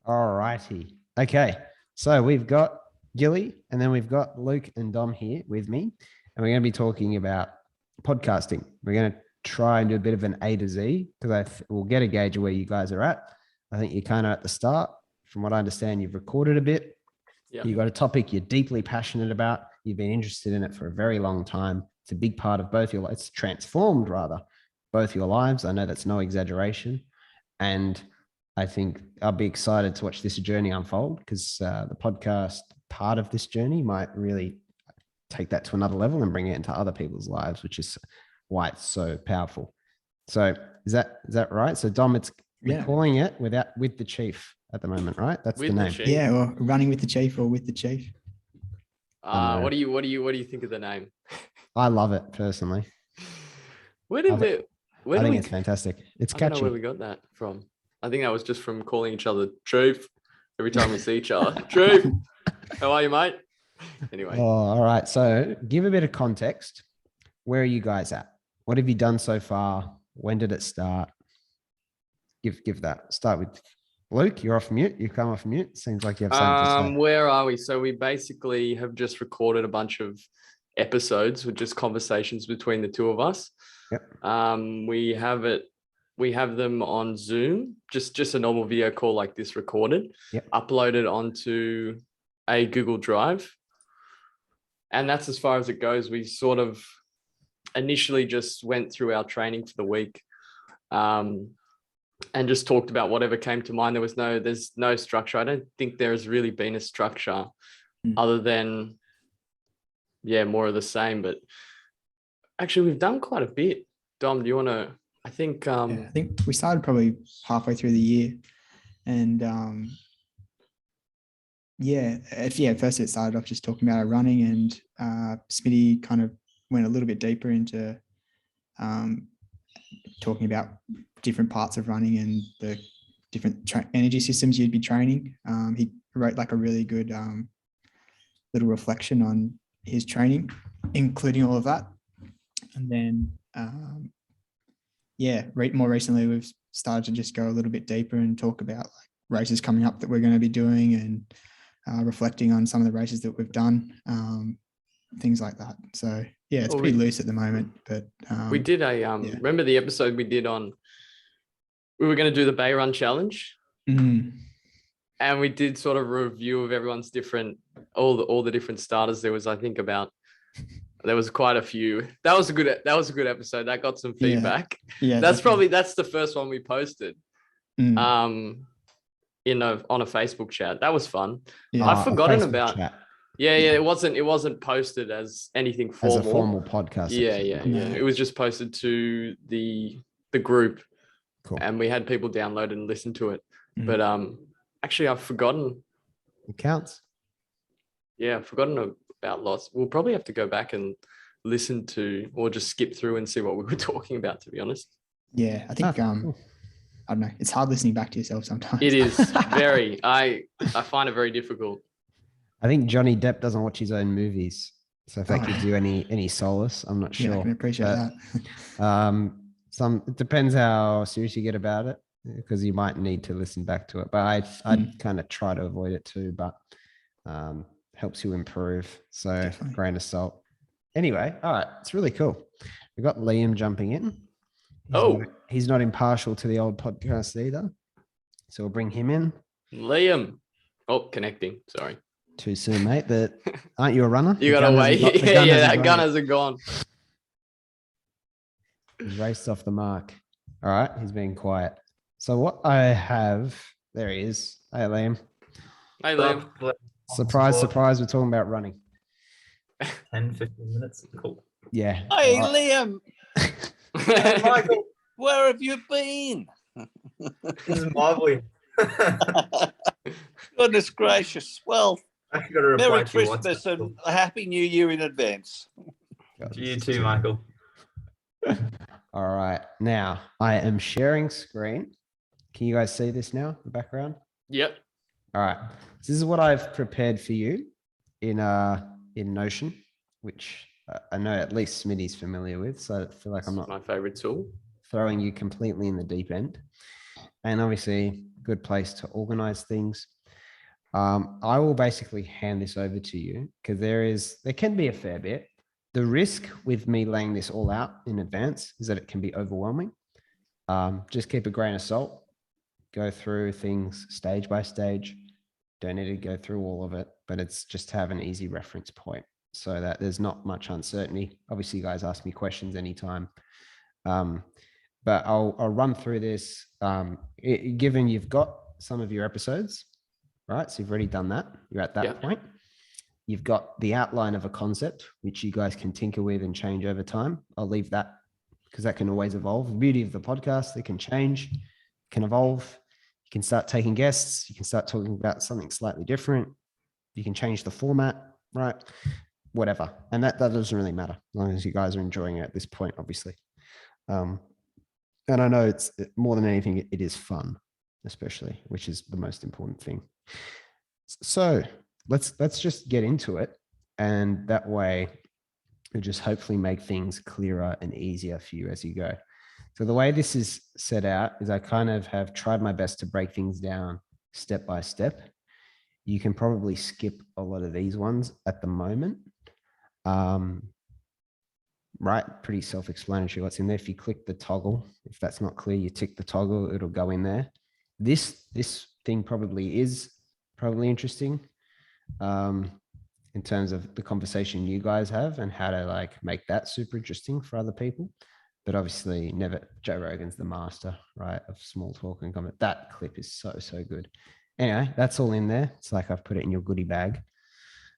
All righty. Okay. So we've got Gilly and then we've got Luke and Dom here with me. And we're going to be talking about podcasting. We're going to try and do a bit of an A to Z because we'll get a gauge of where you guys are at. I think you're kind of at the start. From what I understand, you've recorded a bit. Yeah. You've got a topic you're deeply passionate about. You've been interested in it for a very long time. It's a big part of both your lives. It's transformed rather both your lives. I know that's no exaggeration. And I think I'll be excited to watch this journey unfold because the podcast part of this journey might really take that to another level and bring it into other people's lives, which is why it's so powerful. So is that right? So Dom, we're calling it with the chief at the moment, right? That's with the name. Yeah, or running with the chief or with the chief. What do you think of the name? I love it personally. I think it's fantastic. It's catchy. I don't know where we got that from. I think that was just from calling each other Chief every time we see each other. Chief, how are you, mate? Anyway. Oh, all right. So give a bit of context. Where are you guys at? What have you done so far? When did it start? Give that. Start with Luke. You're off mute. You come off mute. Seems like you have something to say. Where are we? So we basically have just recorded a bunch of episodes with just conversations between the two of us. Yep. We have them on Zoom, just a normal video call like this recorded, uploaded onto a Google Drive. And that's as far as it goes. We sort of initially just went through our training for the week and just talked about whatever came to mind. There's no structure. I don't think there's really been a structure other than, more of the same. But actually, we've done quite a bit. Dom, do you want to... I think we started probably halfway through the year, and first it started off just talking about our running, and Smitty kind of went a little bit deeper into talking about different parts of running and the different energy systems you'd be training. He wrote like a really good little reflection on his training, including all of that, and then. More recently, we've started to just go a little bit deeper and talk about like races coming up that we're going to be doing and reflecting on some of the races that we've done, things like that. So, it's pretty loose at the moment. But we did remember the episode we did on, we were going to do the Bay Run Challenge. Mm. And we did sort of a review of everyone's all the different starters. There was, I think, there was quite a few. That was a good episode. That got some feedback. Yeah. That's the first one we posted. On a Facebook chat. That was fun. Yeah. I've forgotten about chat. It wasn't posted as anything formal. As a formal podcast. Yeah. It was just posted to the group. Cool. And we had people download and listen to it. But actually I've forgotten. It counts. Yeah, I've forgotten about lots. We'll probably have to go back and listen to, or just skip through and see what we were talking about, to be honest. Yeah, I think cool. I don't know. It's hard listening back to yourself sometimes. It is very. I find it very difficult. I think Johnny Depp doesn't watch his own movies, so if that gives you any solace, I'm not sure. I can appreciate that. It depends how serious you get about it, because you might need to listen back to it. But I'd kind of try to avoid it too. But helps you improve. So Definitely. Grain of salt. Anyway, all right, it's really cool. We've got Liam jumping in. He's not impartial to the old podcast either. So we'll bring him in. Liam. Oh, connecting. Sorry. Too soon, mate. But aren't you a runner? You got to wait. That gunners are gone. He's raced off the mark. All right, he's being quiet. So what I have, there he is. Hey, Liam. Hey, Liam. Surprise, we're talking about running. 10, 15 minutes. Cool. Yeah. Hey, Liam. Hey, Michael. Where have you been? This is lovely. Goodness gracious. Well, I actually got to reply Merry to you. Christmas and a Happy New Year in advance. To you too, Michael. All right. Now, I am sharing screen. Can you guys see this now in the background? Yep. All right. So this is what I've prepared for you in Notion, which I know at least Smitty's familiar with. So I feel like I'm not my favorite tool. throwing you completely in the deep end. And obviously, good place to organize things. I will basically hand this over to you because there can be a fair bit. The risk with me laying this all out in advance is that it can be overwhelming. Just keep a grain of salt, go through things stage by stage. Don't need to go through all of it, but it's just to have an easy reference point so that there's not much uncertainty. Obviously, you guys ask me questions anytime. But I'll run through this. Given you've got some of your episodes, right? So you've already done that. You're at that point. You've got the outline of a concept, which you guys can tinker with and change over time. I'll leave that because that can always evolve. The beauty of the podcast, it can change, can evolve. You can start taking guests. You can start talking about something slightly different. You can change the format, right? Whatever. And that doesn't really matter as long as you guys are enjoying it at this point, obviously. And I know it's more than anything, it is fun, especially, which is the most important thing. So let's just get into it. And that way it'll just hopefully make things clearer and easier for you as you go. So the way this is set out is I kind of have tried my best to break things down step by step. You can probably skip a lot of these ones at the moment. Right, pretty self-explanatory what's in there. If you click the toggle, if that's not clear, you tick the toggle, it'll go in there. This thing probably is interesting in terms of the conversation you guys have and how to like make that super interesting for other people. But obviously Joe Rogan's the master, right, of small talk and comment. That clip is so good. Anyway, that's all in there. It's like I've put it in your goodie bag.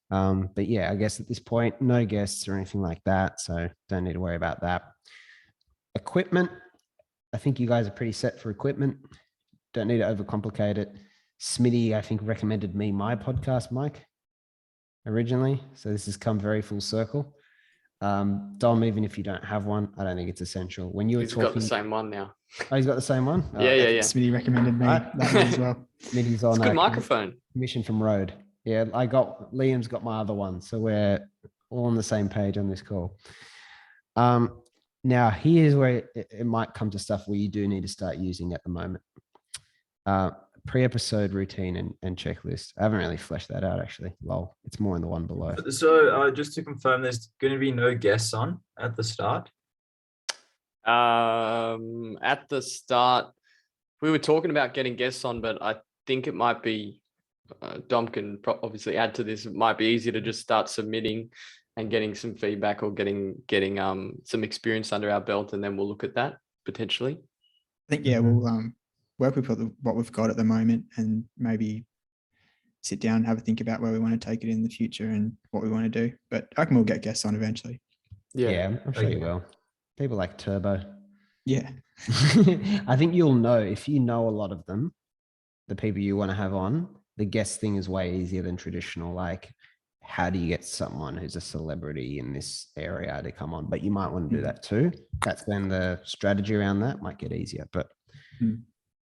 But yeah, I guess at this point, no guests or anything like that. So don't need to worry about that. Equipment. I think you guys are pretty set for equipment. Don't need to overcomplicate it. Smitty, I think, recommended me my podcast mic originally. So this has come very full circle. Dom, even if you don't have one, I don't think it's essential. When you were He's talking, got the same one now. Oh, he's got the same one? Yeah. Smitty recommended me that one as well. Smitty's on It's a good microphone. Commission from Rode. Yeah, Liam's got my other one. So we're all on the same page on this call. Now, here's where it might come to stuff where you do need to start using at the moment. Pre-episode routine and checklist. I haven't really fleshed that out, actually. Lol. It's more in the one below. So just to confirm, there's going to be no guests on at the start? At the start, we were talking about getting guests on, but I think it might be, Dom can obviously add to this. It might be easier to just start submitting and getting some feedback or getting some experience under our belt, and then we'll look at that potentially. I think, yeah, we'll work with what we've got at the moment and maybe sit down and have a think about where we want to take it in the future and what we want to do. But I reckon we'll get guests on eventually. Yeah, I'm sure you will. People like Turbo. Yeah. I think you'll know, if you know a lot of them, the people you want to have on, the guest thing is way easier than traditional. Like, how do you get someone who's a celebrity in this area to come on? But you might want to do that too. That's when the strategy around that might get easier. But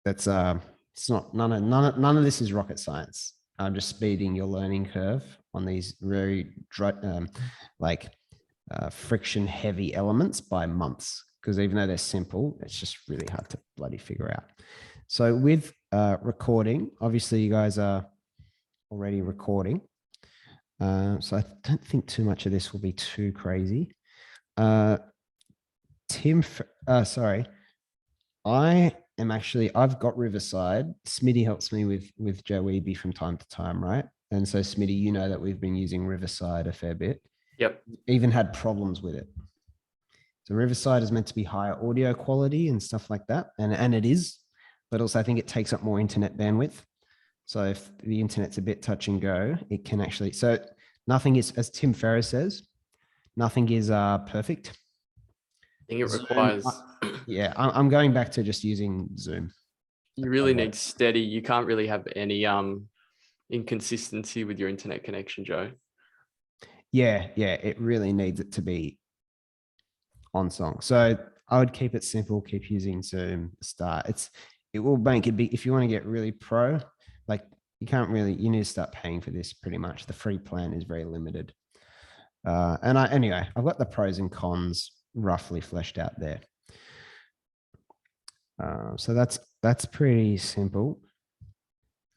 that's it's not none of this is rocket science. I'm just speeding your learning curve on these very friction heavy elements by months, because even though they're simple, it's just really hard to bloody figure out. So with recording, obviously you guys are already recording. So I don't think too much of this will be too crazy. I've got Riverside. Smitty helps me with Joe Wehbe from time to time, right? And so Smitty, you know that we've been using Riverside a fair bit. Yep. Even had problems with it. So Riverside is meant to be higher audio quality and stuff like that. And it is, but also I think it takes up more internet bandwidth. So if the internet's a bit touch and go, it can actually, so nothing is, as Tim Ferriss says, nothing is perfect. I think it requires. Yeah, I'm going back to just using Zoom. You really need steady. You can't really have any inconsistency with your internet connection, Joe. Yeah, it really needs it to be on song. So I would keep it simple, keep using Zoom start. It will make it big if you want to get really pro, like you need to start paying for this pretty much. The free plan is very limited. I've got the pros and cons roughly fleshed out there. So that's pretty simple.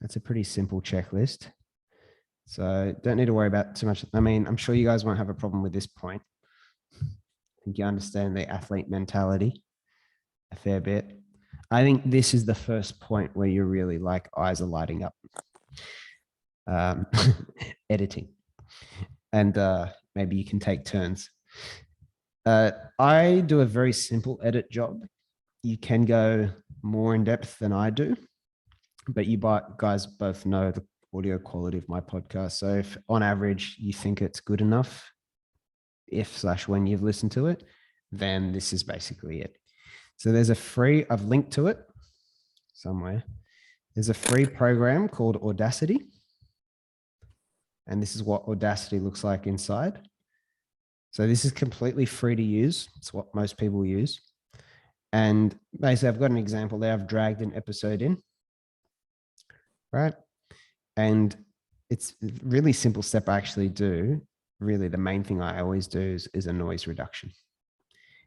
That's a pretty simple checklist. So don't need to worry about too much. I mean, I'm sure you guys won't have a problem with this point. I think you understand the athlete mentality a fair bit. I think this is the first point where you're really like eyes are lighting up. Editing. And maybe you can take turns. I do a very simple edit job. You can go more in depth than I do, but you guys both know the audio quality of my podcast. So if on average you think it's good enough, if/when you've listened to it, then this is basically it. So there's a free, I've linked to it somewhere. There's a free program called Audacity. And this is what Audacity looks like inside. So this is completely free to use. It's what most people use. And basically I've got an example there. I've dragged an episode in, right? And it's a really simple step I actually do. Really, the main thing I always do is a noise reduction.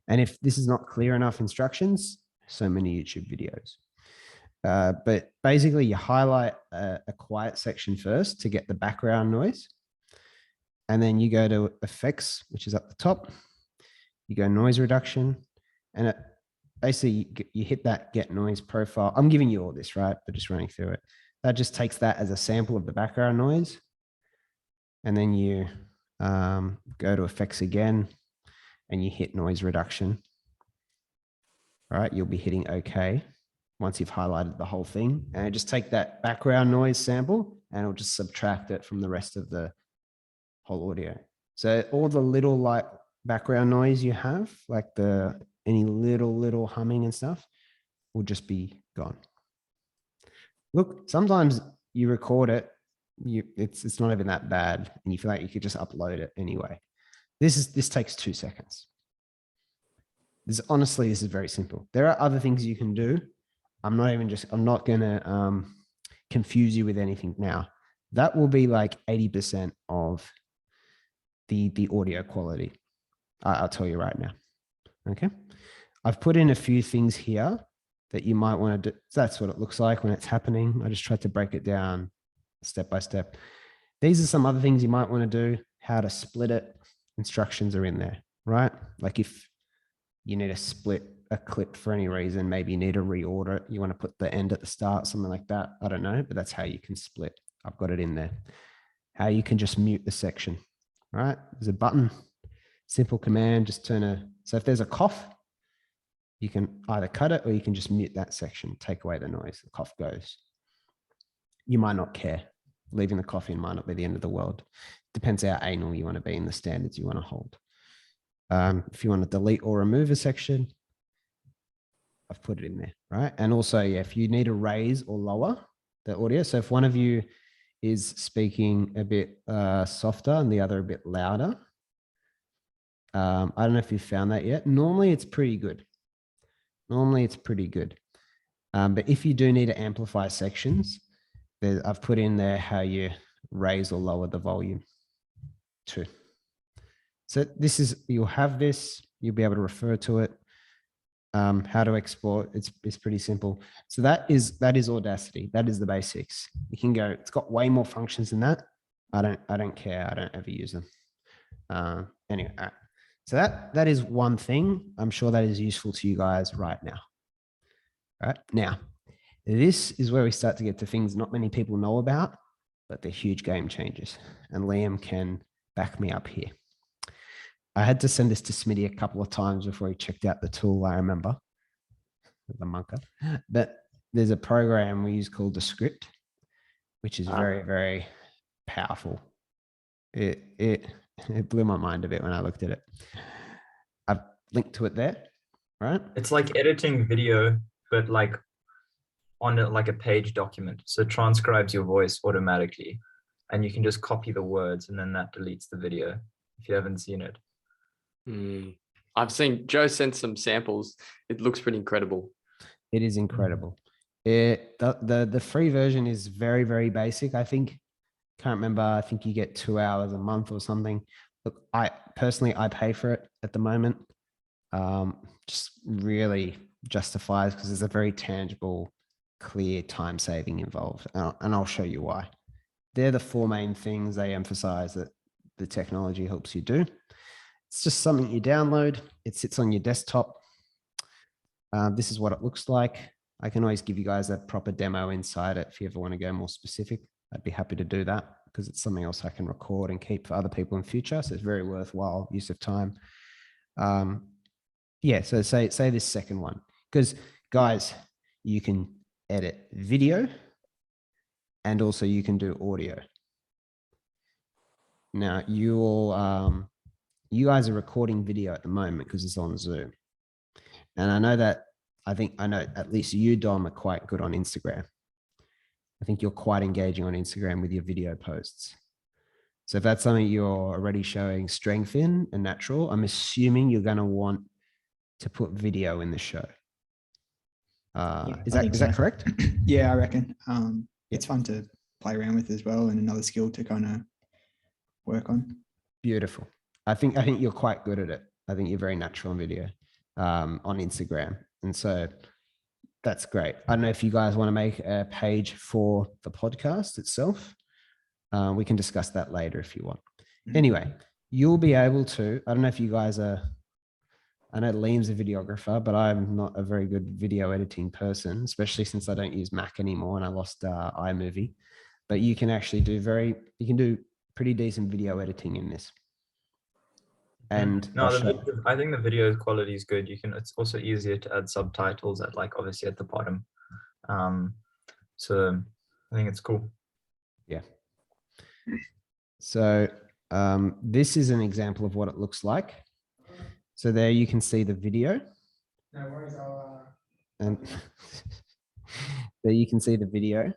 And if this is not clear enough instructions, so many YouTube videos. But basically you highlight a quiet section first to get the background noise. And then you go to effects, which is up the top. You go noise reduction, and basically you hit that get noise profile. I'm giving you all this, right? But just running through it. That just takes that as a sample of the background noise. And then you go to effects again and you hit noise reduction. All right, you'll be hitting OK once you've highlighted the whole thing. And just take that background noise sample and it'll just subtract it from the rest of the whole audio. So all the little like background noise you have, like any little humming and stuff, will just be gone. Look, sometimes you record it, it's not even that bad, and you feel like you could just upload it anyway. This takes 2 seconds. Honestly, this is very simple. There are other things you can do. I'm not gonna confuse you with anything now. That will be like 80% of the audio quality. I'll tell you right now. Okay. I've put in a few things here that you might want to do. So that's what it looks like when it's happening. I just tried to break it down step by step. These are some other things you might want to do. How to split it. Instructions are in there, right? Like if you need to split a clip for any reason, maybe you need to reorder it. You want to put the end at the start, something like that. I don't know, but that's how you can split. I've got it in there. How you can just mute the section, right? There's a button, simple command, just so if there's a cough, you can either cut it or you can just mute that section, take away the noise, the cough goes. You might not care. Leaving the cough in might not be the end of the world. Depends how anal you want to be in the standards you want to hold. If you want to delete or remove a section, I've put it in there, right? And also, yeah, if you need to raise or lower the audio. So if one of you is speaking a bit softer and the other a bit louder, I don't know if you've found that yet. Normally it's pretty good. But if you do need to amplify sections, I've put in there how you raise or lower the volume too. So you'll have this, you'll be able to refer to it. How to export, it's pretty simple. So that is Audacity. That is the basics. You can go, it's got way more functions than that. I don't care. I don't ever use them. Anyway, all right. So that is one thing. I'm sure that is useful to you guys right now. All right. Now, this is where we start to get to things not many people know about, but they're huge game changers. And Liam can back me up here. I had to send this to Smitty a couple of times before he checked out the tool, I remember, the Monka. But there's a program we use called Descript, which is very, very powerful. It blew my mind a bit when I looked at it. I've linked to it there, right? It's like editing video, but like on like a page document. So it transcribes your voice automatically, and you can just copy the words, and then that deletes the video if you haven't seen it. I've seen Joe sent some samples. It looks pretty incredible. It is incredible. The free version is very, very basic. I think you get 2 hours a month or something. Look, I pay for it at the moment. Just really justifies because it's a very tangible clear time saving involved. And I'll show you why. They're the 4 main things they emphasize that the technology helps you do. It's just something you download. It sits on your desktop. This is what it looks like. I can always give you guys a proper demo inside it if you ever want to go more specific. I'd be happy to do that because it's something else I can record and keep for other people in future. So it's very worthwhile use of time. Yeah, so say this second one, because guys, you can edit video and also you can do audio. Now you all, you guys are recording video at the moment because it's on Zoom. And I know that, I know at least you, Dom, are quite good on Instagram. I think you're quite engaging on Instagram with your video posts. So if that's something you're already showing strength in and natural, I'm assuming you're going to want to put video in the show. Is that correct? Yeah, I reckon. It's fun to play around with as well, and another skill to kind of work on. Beautiful. I think you're quite good at it. I think you're very natural on video, on Instagram. And so that's great. I don't know if you guys want to make a page for the podcast itself. We can discuss that later if you want. Anyway, you'll be able to, I don't know if you guys are, I know Liam's a videographer, but I'm not a very good video editing person, especially since I don't use Mac anymore and I lost iMovie. But you can actually you can do pretty decent video editing in this. And no, I think the video quality is good. It's also easier to add subtitles obviously at the bottom. So I think it's cool. Yeah. So this is an example of what it looks like. So there you can see the video. No worries. And there you can see the video,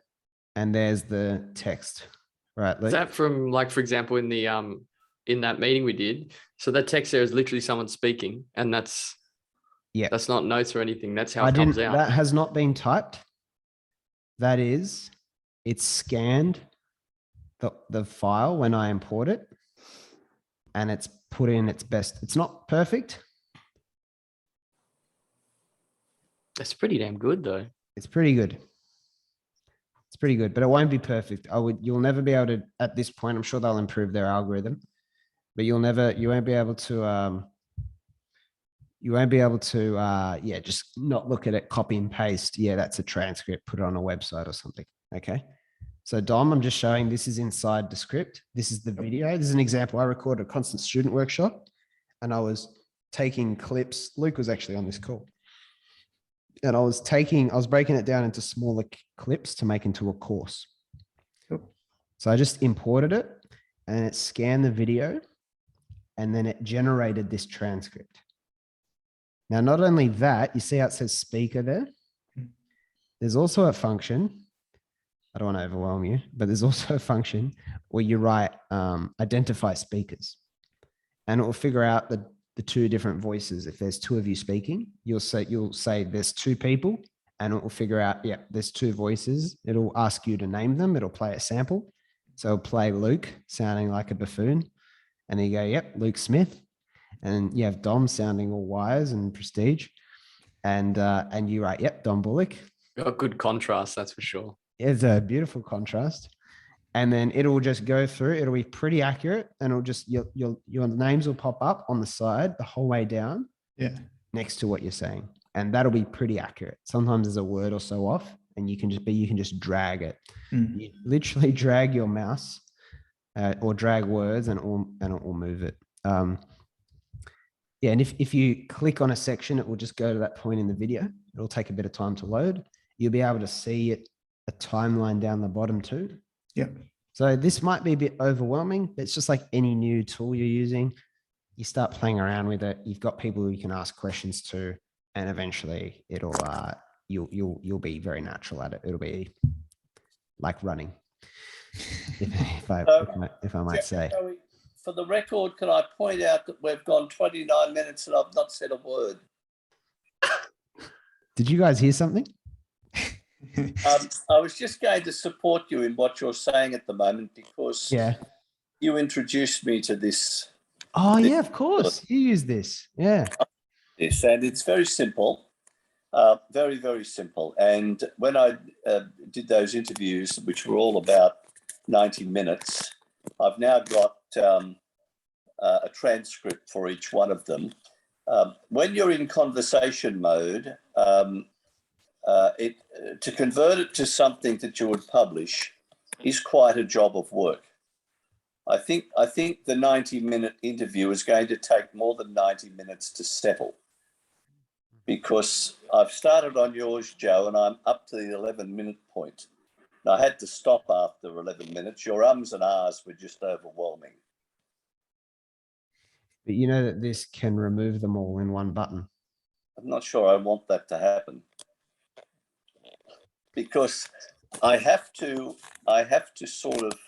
and there's the text. Right. Is that from, for example, in the in that meeting we did? So that text there is literally someone speaking, and that's not notes or anything. That's how it comes out. That has not been typed. That is, it's scanned the file when I import it, and it's put in its best. It's not perfect. That's pretty damn good though. It's pretty good. It's pretty good, but it won't be perfect. You'll never be able to, at this point, I'm sure they'll improve their algorithm, but you won't be able to, just not look at it, copy and paste. Yeah, that's a transcript, put it on a website or something. Okay. So Dom, I'm just showing, this is inside Descript. This is the video. This is an example. I recorded a constant student workshop and I was taking clips. Luke was actually on this call. And I was breaking it down into smaller clips to make into a course. Cool. So I just imported it and it scanned the video and then it generated this transcript. Now, not only that, you see how it says speaker there? There's also a function, I don't want to overwhelm you, but there's also a function where you write identify speakers, and it will figure out the 2 different voices. If there's 2 of you speaking, you'll say there's 2 people, and it will figure out, yeah, there's 2 voices. It'll ask you to name them. It'll play a sample. So it'll play Luke sounding like a buffoon, and then you go, yep, Luke Smith. And you have Dom sounding all wise and prestige, and you write, yep, Dom Bullock. Got good contrast, that's for sure. It's a beautiful contrast. And then it'll just go through, it'll be pretty accurate, and it'll just, your names will pop up on the side the whole way down. Yeah. Next to what you're saying. And that'll be pretty accurate. Sometimes there's a word or so off, and you can just drag it. You literally drag your mouse or drag words and it will move it. Yeah, and if you click on a section, it will just go to that point in the video. It'll take a bit of time to load. You'll be able to see it, a timeline down the bottom too. Yep. So this might be a bit overwhelming, but it's just like any new tool you're using. You start playing around with it. You've got people who you can ask questions to, and eventually it'll you'll be very natural at it. It'll be like running, if I might say. For the record, can I point out that we've gone 29 minutes and I've not said a word? Did you guys hear something? I was just going to support you in what you're saying at the moment because you introduced me to this. Oh, yeah, of course. You use this. Yeah. Yes, and it's very simple. Very, very simple. And when I did those interviews, which were all about 90 minutes, I've now got a transcript for each one of them. When you're in conversation mode, to convert it to something that you would publish is quite a job of work. I think the 90-minute interview is going to take more than 90 minutes to settle, because I've started on yours, Joe, and I'm up to the 11-minute point. And I had to stop after 11 minutes. Your ums and ahs were just overwhelming. But you know that this can remove them all in one button. I'm not sure I want that to happen, because I have to sort of,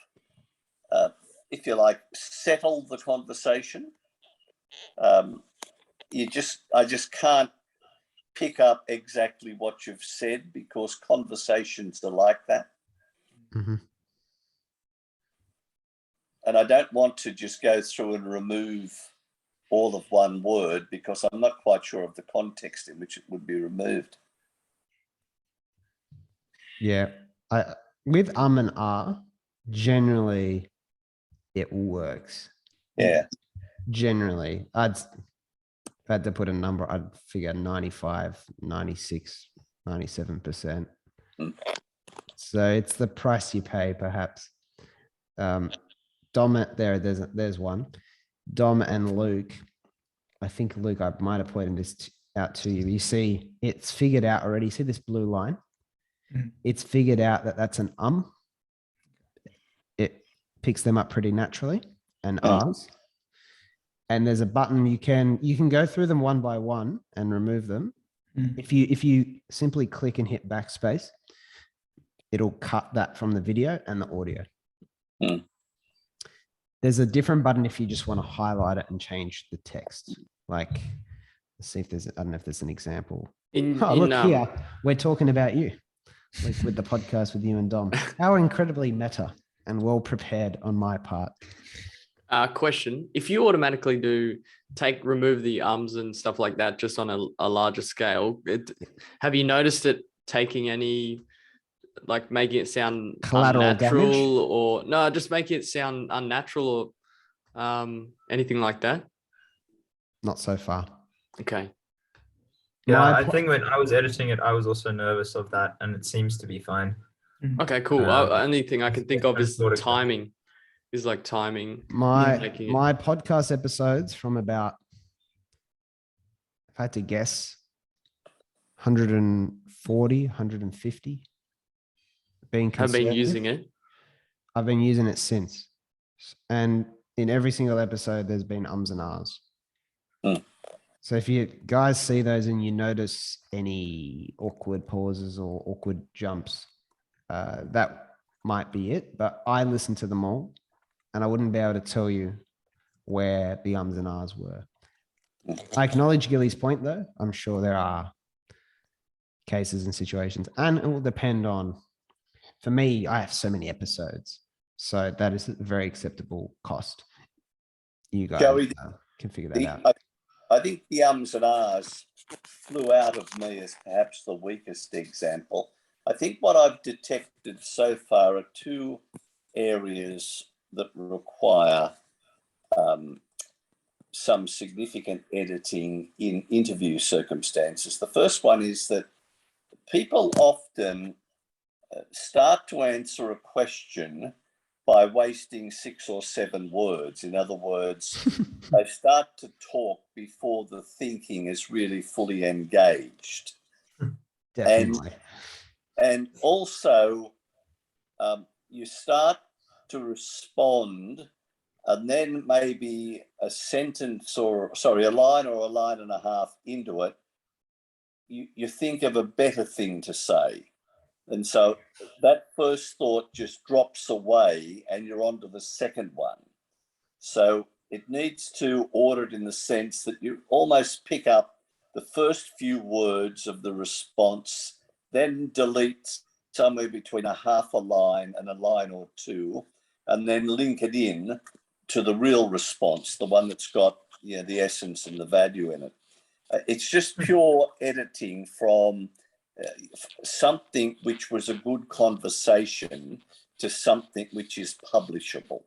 if you like, settle the conversation. I just can't pick up exactly what you've said, because conversations are like that. Mm-hmm. And I don't want to just go through and remove all of one word, because I'm not quite sure of the context in which it would be removed. Yeah, with and ah, generally it works. Yeah. Generally, if I had to put a number, I'd figure 95, 96, 97%. So it's the price you pay, perhaps. Dom, there's one. Dom and Luke. I think Luke, I might have pointed this out to you. You see, it's figured out already. See this blue line? It's figured out that that's an It picks them up pretty naturally, and ahs. And there's a button you can go through them one by one and remove them. If you simply click and hit backspace, it'll cut that from the video and the audio. There's a different button if you just want to highlight it and change the text. Like, let's see if there's, I don't know if there's an example. Look here, we're talking about you with the podcast with you and Dom. How incredibly meta and well prepared on my part. Question: if you automatically remove the ums and stuff like that, just on a larger scale, have you noticed it taking any, like, making it sound collateral unnatural damage? Or no, just making it sound unnatural or anything like that? Not so far. Okay. Yeah, I think when I was editing it, I was also nervous of that, and it seems to be fine. Okay, cool. Only thing I can think of is timing. Is like timing. My podcast episodes from about, if I had to guess, 140, 150. Have been using it. I've been using it since. And in every single episode, there's been ums and ahs. So if you guys see those and you notice any awkward pauses or awkward jumps, that might be it. But I listen to them all, and I wouldn't be able to tell you where the ums and ahs were. I acknowledge Gilly's point, though. I'm sure there are cases and situations, and it will depend on, for me, I have so many episodes, so that is a very acceptable cost. You guys can figure that out. I think the ums and ahs flew out of me as perhaps the weakest example. I think what I've detected so far are two areas that require some significant editing in interview circumstances. The first one is that people often start to answer a question by wasting 6 or 7 words. In other words, they start to talk before the thinking is really fully engaged. Definitely. And also, you start to respond, and then maybe a line or a line and a half into it, you think of a better thing to say. And so that first thought just drops away and you're on to the second one. So it needs to order it in the sense that you almost pick up the first few words of the response, then delete somewhere between a half a line and a line or two, and then link it in to the real response, the one that's got the essence and the value in it. It's just pure editing from something which was a good conversation to something which is publishable.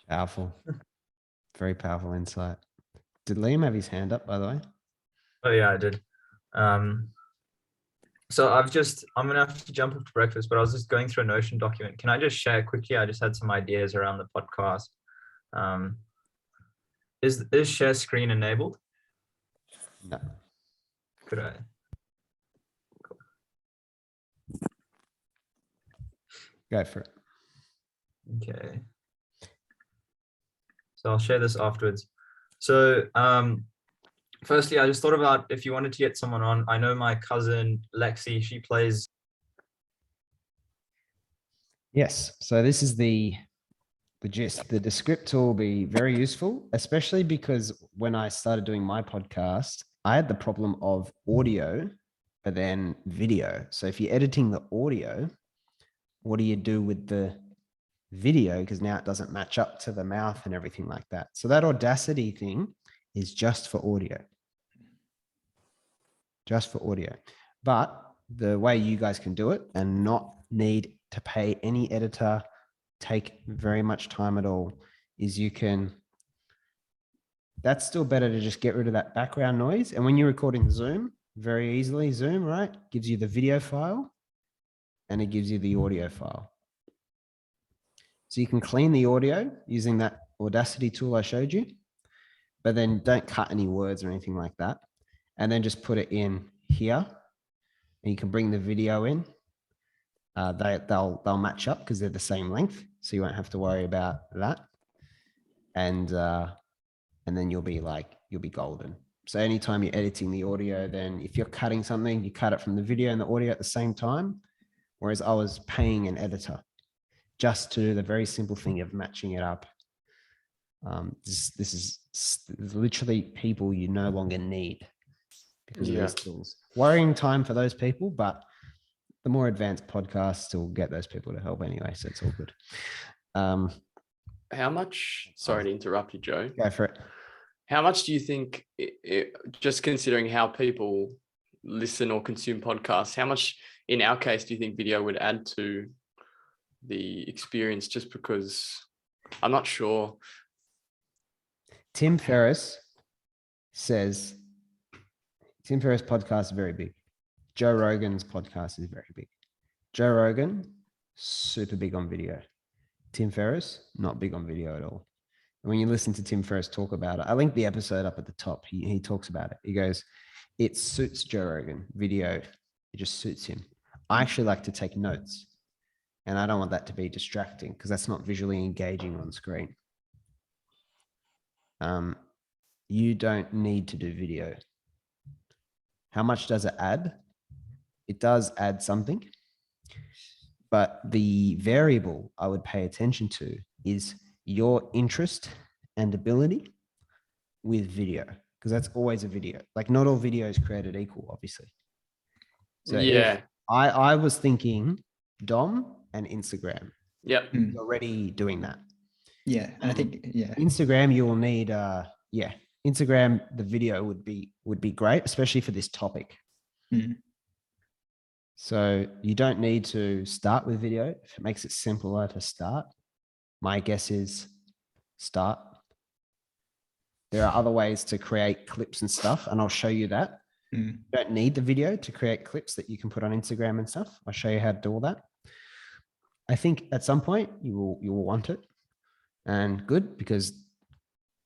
Powerful. Very powerful insight. Did Liam have his hand up, by the way? Oh yeah, I did. So I'm gonna have to jump off to breakfast, but I was just going through a Notion document. Can I just share quickly? I just had some ideas around the podcast. Is share screen enabled? No. Could I? Cool. Go for it. Okay. So I'll share this afterwards. So firstly, I just thought about if you wanted to get someone on. I know my cousin Lexi, she plays. Yes. So this is the gist. The Descript tool will be very useful, especially because when I started doing my podcast, I had the problem of audio, but then video. So if you're editing the audio, what do you do with the video? Because now it doesn't match up to the mouth and everything like that. So that Audacity thing is just for audio. Just for audio. But the way you guys can do it and not need to pay any editor, take very much time at all, is you can, that's still better to just get rid of that background noise. And when you're recording Zoom, very easily, Zoom, right, gives you the video file and it gives you the audio file. So you can clean the audio using that Audacity tool I showed you, but then don't cut any words or anything like that. And then just put it in here and you can bring the video in. They'll match up because they're the same length. So you won't have to worry about that. And then you'll be golden. So anytime you're editing the audio, then if you're cutting something, you cut it from the video and the audio at the same time. Whereas I was paying an editor just to do the very simple thing of matching it up. This is literally people you no longer need because of these tools. Worrying time for those people, but the more advanced podcasts will get those people to help anyway, so it's all good. How much, sorry to interrupt you, Joe. Go for it. How much do you think, just considering how people listen or consume podcasts, how much in our case do you think video would add to the experience? Just because I'm not sure. Tim Ferriss podcast is very big. Joe Rogan's podcast is very big. Joe Rogan, super big on video. Tim Ferriss, not big on video at all. And when you listen to Tim Ferriss talk about it, I linked the episode up at the top. He talks about it. He goes, it suits Joe Rogan. Video, it just suits him. I actually like to take notes. And I don't want that to be distracting because that's not visually engaging on screen. You don't need to do video. How much does it add? It does add something. But the variable I would pay attention to is your interest and ability with video, because that's always a video. Like not all video is created equal, obviously. So yeah, I was thinking Dom and Instagram. Yep. You're already doing that. Yeah. And I think, Instagram, you will need, Instagram, the video would be great, especially for this topic. So you don't need to start with video. If it makes it simpler to start, my guess is start. There are other ways to create clips and stuff, and I'll show you that. You don't need the video to create clips that you can put on Instagram and stuff. I'll show you how to do all that. I think at some point you will want it, and good, because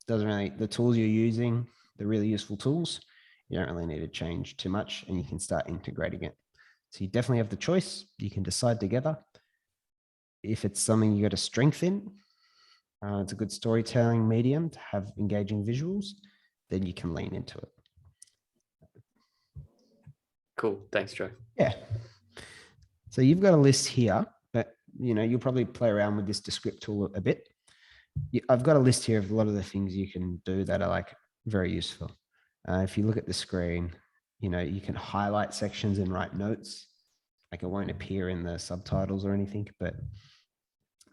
the tools you're using, the really useful tools, you don't really need to change too much, and you can start integrating it. So you definitely have the choice. You can decide together. If it's something you got to strengthen, it's a good storytelling medium to have engaging visuals, then you can lean into it. Cool. Thanks, Joe. Yeah. So you've got a list here, but you'll probably play around with this Descript tool a bit. I've got a list here of a lot of the things you can do that are like very useful. If you look at the screen, you can highlight sections and write notes. Like it won't appear in the subtitles or anything, but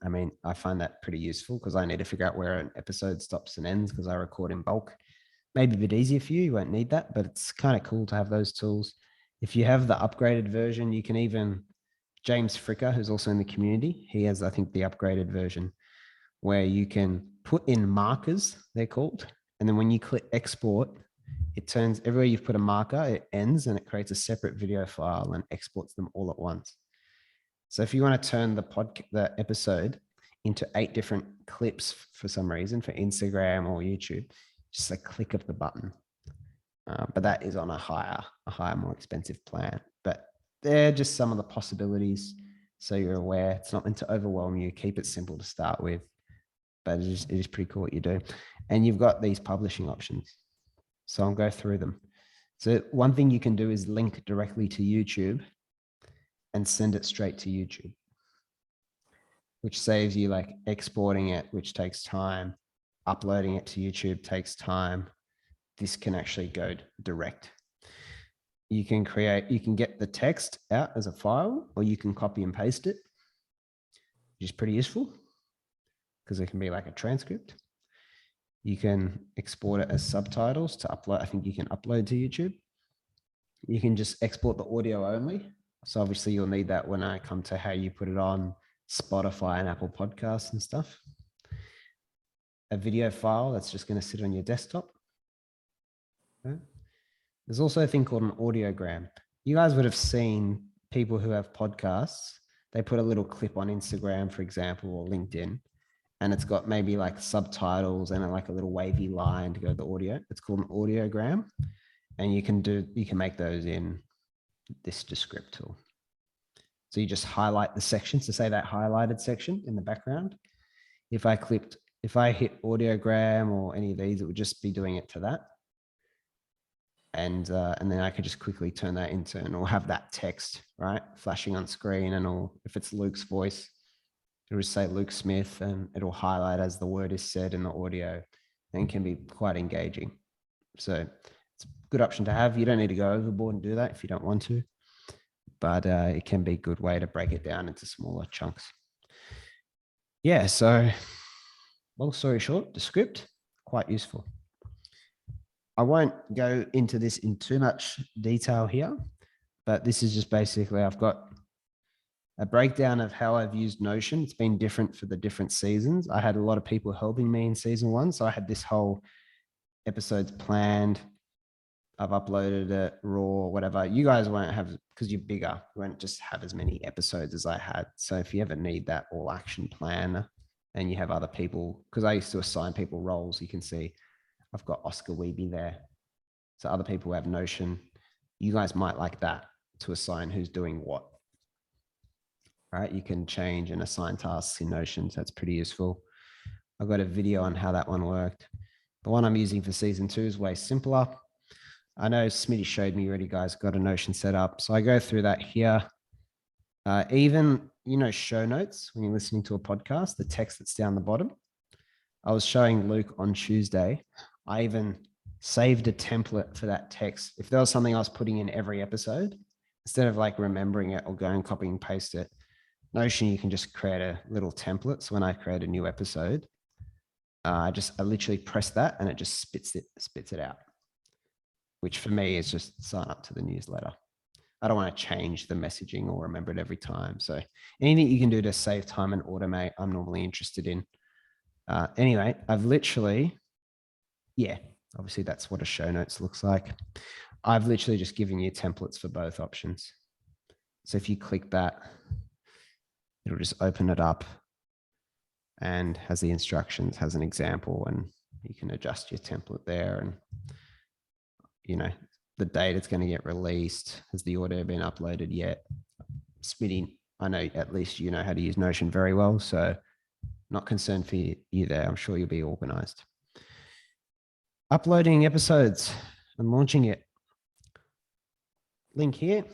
I mean, I find that pretty useful because I need to figure out where an episode stops and ends because I record in bulk. Maybe a bit easier for you. You won't need that, but it's kind of cool to have those tools. If you have the upgraded version, you can even, James Fricker, who's also in the community, he has, I think, the upgraded version where you can put in markers, they're called. And then when you click export, it turns, everywhere you've put a marker, it ends and it creates a separate video file and exports them all at once. So if you want to turn the episode into 8 different clips for some reason, for Instagram or YouTube, just a click of the button. But that is on a higher, more expensive plan. But they're just some of the possibilities. So you're aware. It's not meant to overwhelm you. Keep it simple to start with. But it is pretty cool what you do. And you've got these publishing options. So I'll go through them. So one thing you can do is link directly to YouTube and send it straight to YouTube, which saves you like exporting it, which takes time. Uploading it to YouTube takes time. This can actually go direct. You can get the text out as a file, or you can copy and paste it, which is pretty useful because it can be like a transcript. You can export it as subtitles to upload. I think you can upload to YouTube. You can just export the audio only. So obviously you'll need that when I come to how you put it on Spotify and Apple Podcasts and stuff. A video file that's just going to sit on your desktop. Okay. There's also a thing called an audiogram. You guys would have seen people who have podcasts. They put a little clip on Instagram, for example, or LinkedIn, and it's got maybe like subtitles and like a little wavy line to go to the audio. It's called an audiogram, and you can make those in this Descript tool. So you just highlight the section. So say that highlighted section in the background. If I hit audiogram or any of these, it would just be doing it to that. And then I could just quickly turn that into, and it'll have that text, right, flashing on screen, and if it's Luke's voice, it'll just say Luke Smith, and it'll highlight as the word is said in the audio, and can be quite engaging. So it's a good option to have. You don't need to go overboard and do that if you don't want to, but it can be a good way to break it down into smaller chunks. Yeah, so long story short, Descript, quite useful. I won't go into this in too much detail here, but this is just basically, I've got a breakdown of how I've used Notion. It's been different for the different seasons. I had a lot of people helping me in season 1. So I had this whole episodes planned. I've uploaded it raw, whatever. You guys won't have, because you're bigger, you won't just have as many episodes as I had. So if you ever need that all action plan and you have other people, because I used to assign people roles, you can see I've got Oscar Wehbe there. So other people who have Notion, you guys might like that to assign who's doing what. Right? You can change and assign tasks in Notion. So that's pretty useful. I've got a video on how that one worked. The one I'm using for season 2 is way simpler. I know Smitty showed me already, guys, got a Notion set up. So I go through that here. Even, show notes when you're listening to a podcast, the text that's down the bottom. I was showing Luke on Tuesday. I even saved a template for that text. If there was something I was putting in every episode, instead of like remembering it or going copy and paste it, Notion, you can just create a little template. So when I create a new episode, I literally press that and it just spits it out, which for me is just sign up to the newsletter. I don't want to change the messaging or remember it every time. So anything you can do to save time and automate, I'm normally interested in. Anyway, I've literally, obviously that's what a show notes looks like. I've literally just given you templates for both options. So if you click that, it'll just open it up and has the instructions, has an example, and you can adjust your template there. And, the date it's going to get released. Has the audio been uploaded yet? Smitty, I know at least you know how to use Notion very well. So not concerned for you there. I'm sure you'll be organized. Uploading episodes and launching it. Link here.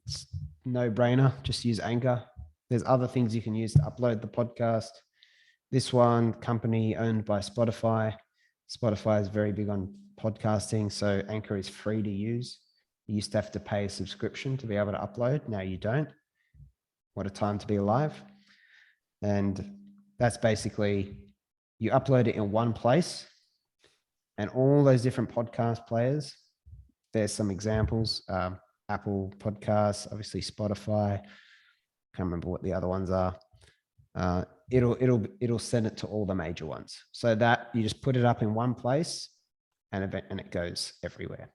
It's no brainer. Just use Anchor. There's other things you can use to upload the podcast. This one, company owned by Spotify. Spotify is very big on podcasting. So Anchor is free to use. You used to have to pay a subscription to be able to upload. Now you don't. What a time to be alive. And That's basically, you upload it in one place, and all those different podcast players, there's some examples, Apple Podcasts, obviously Spotify, can't remember what the other ones are. It'll send it to all the major ones, so that you just put it up in one place and it goes everywhere.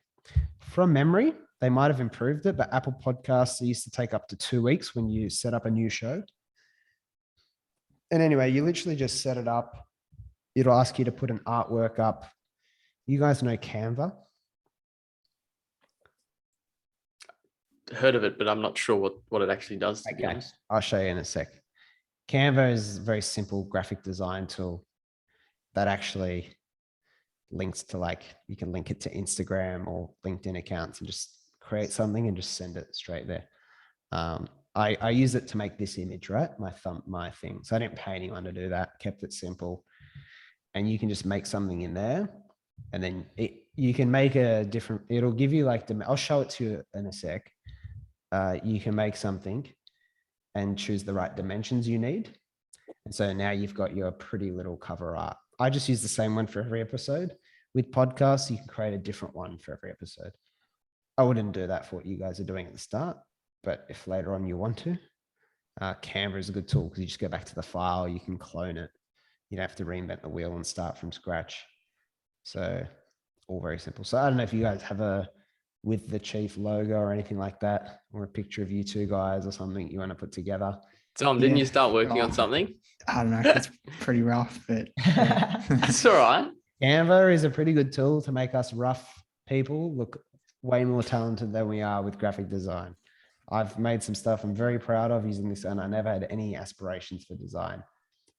From memory, they might have improved it, but Apple Podcasts used to take up to 2 weeks when you set up a new show. And anyway, you literally just set it up. It'll ask you to put an artwork up. You guys know Canva? Heard of it, but I'm not sure what it actually does, to be Okay, honest. I'll show you in a sec. Canva is a very simple graphic design tool that actually links to, like, you can link it to Instagram or LinkedIn accounts and just create something and just send it straight there. I use it to make this image, right? My thing. So I didn't pay anyone to do that, kept it simple. And you can just make something in there, and then you can make a different, it'll give you like, I'll show it to you in a sec. You can make something and choose the right dimensions you need. And so now you've got your pretty little cover art. I just use the same one for every episode. With podcasts, you can create a different one for every episode. I wouldn't do that for what you guys are doing at the start, but if later on you want to, Canva is a good tool because you just go back to the file, you can clone it. You don't have to reinvent the wheel and start from scratch. So all very simple. So I don't know if you guys have a with the chief logo or anything like that, or a picture of you two guys or something you want to put together. Tom, didn't Yeah. you start working on something? I don't know. It's pretty rough, but yeah. It's all right. Canva is a pretty good tool to make us rough people look way more talented than we are with graphic design. I've made some stuff I'm very proud of using this, and I never had any aspirations for design.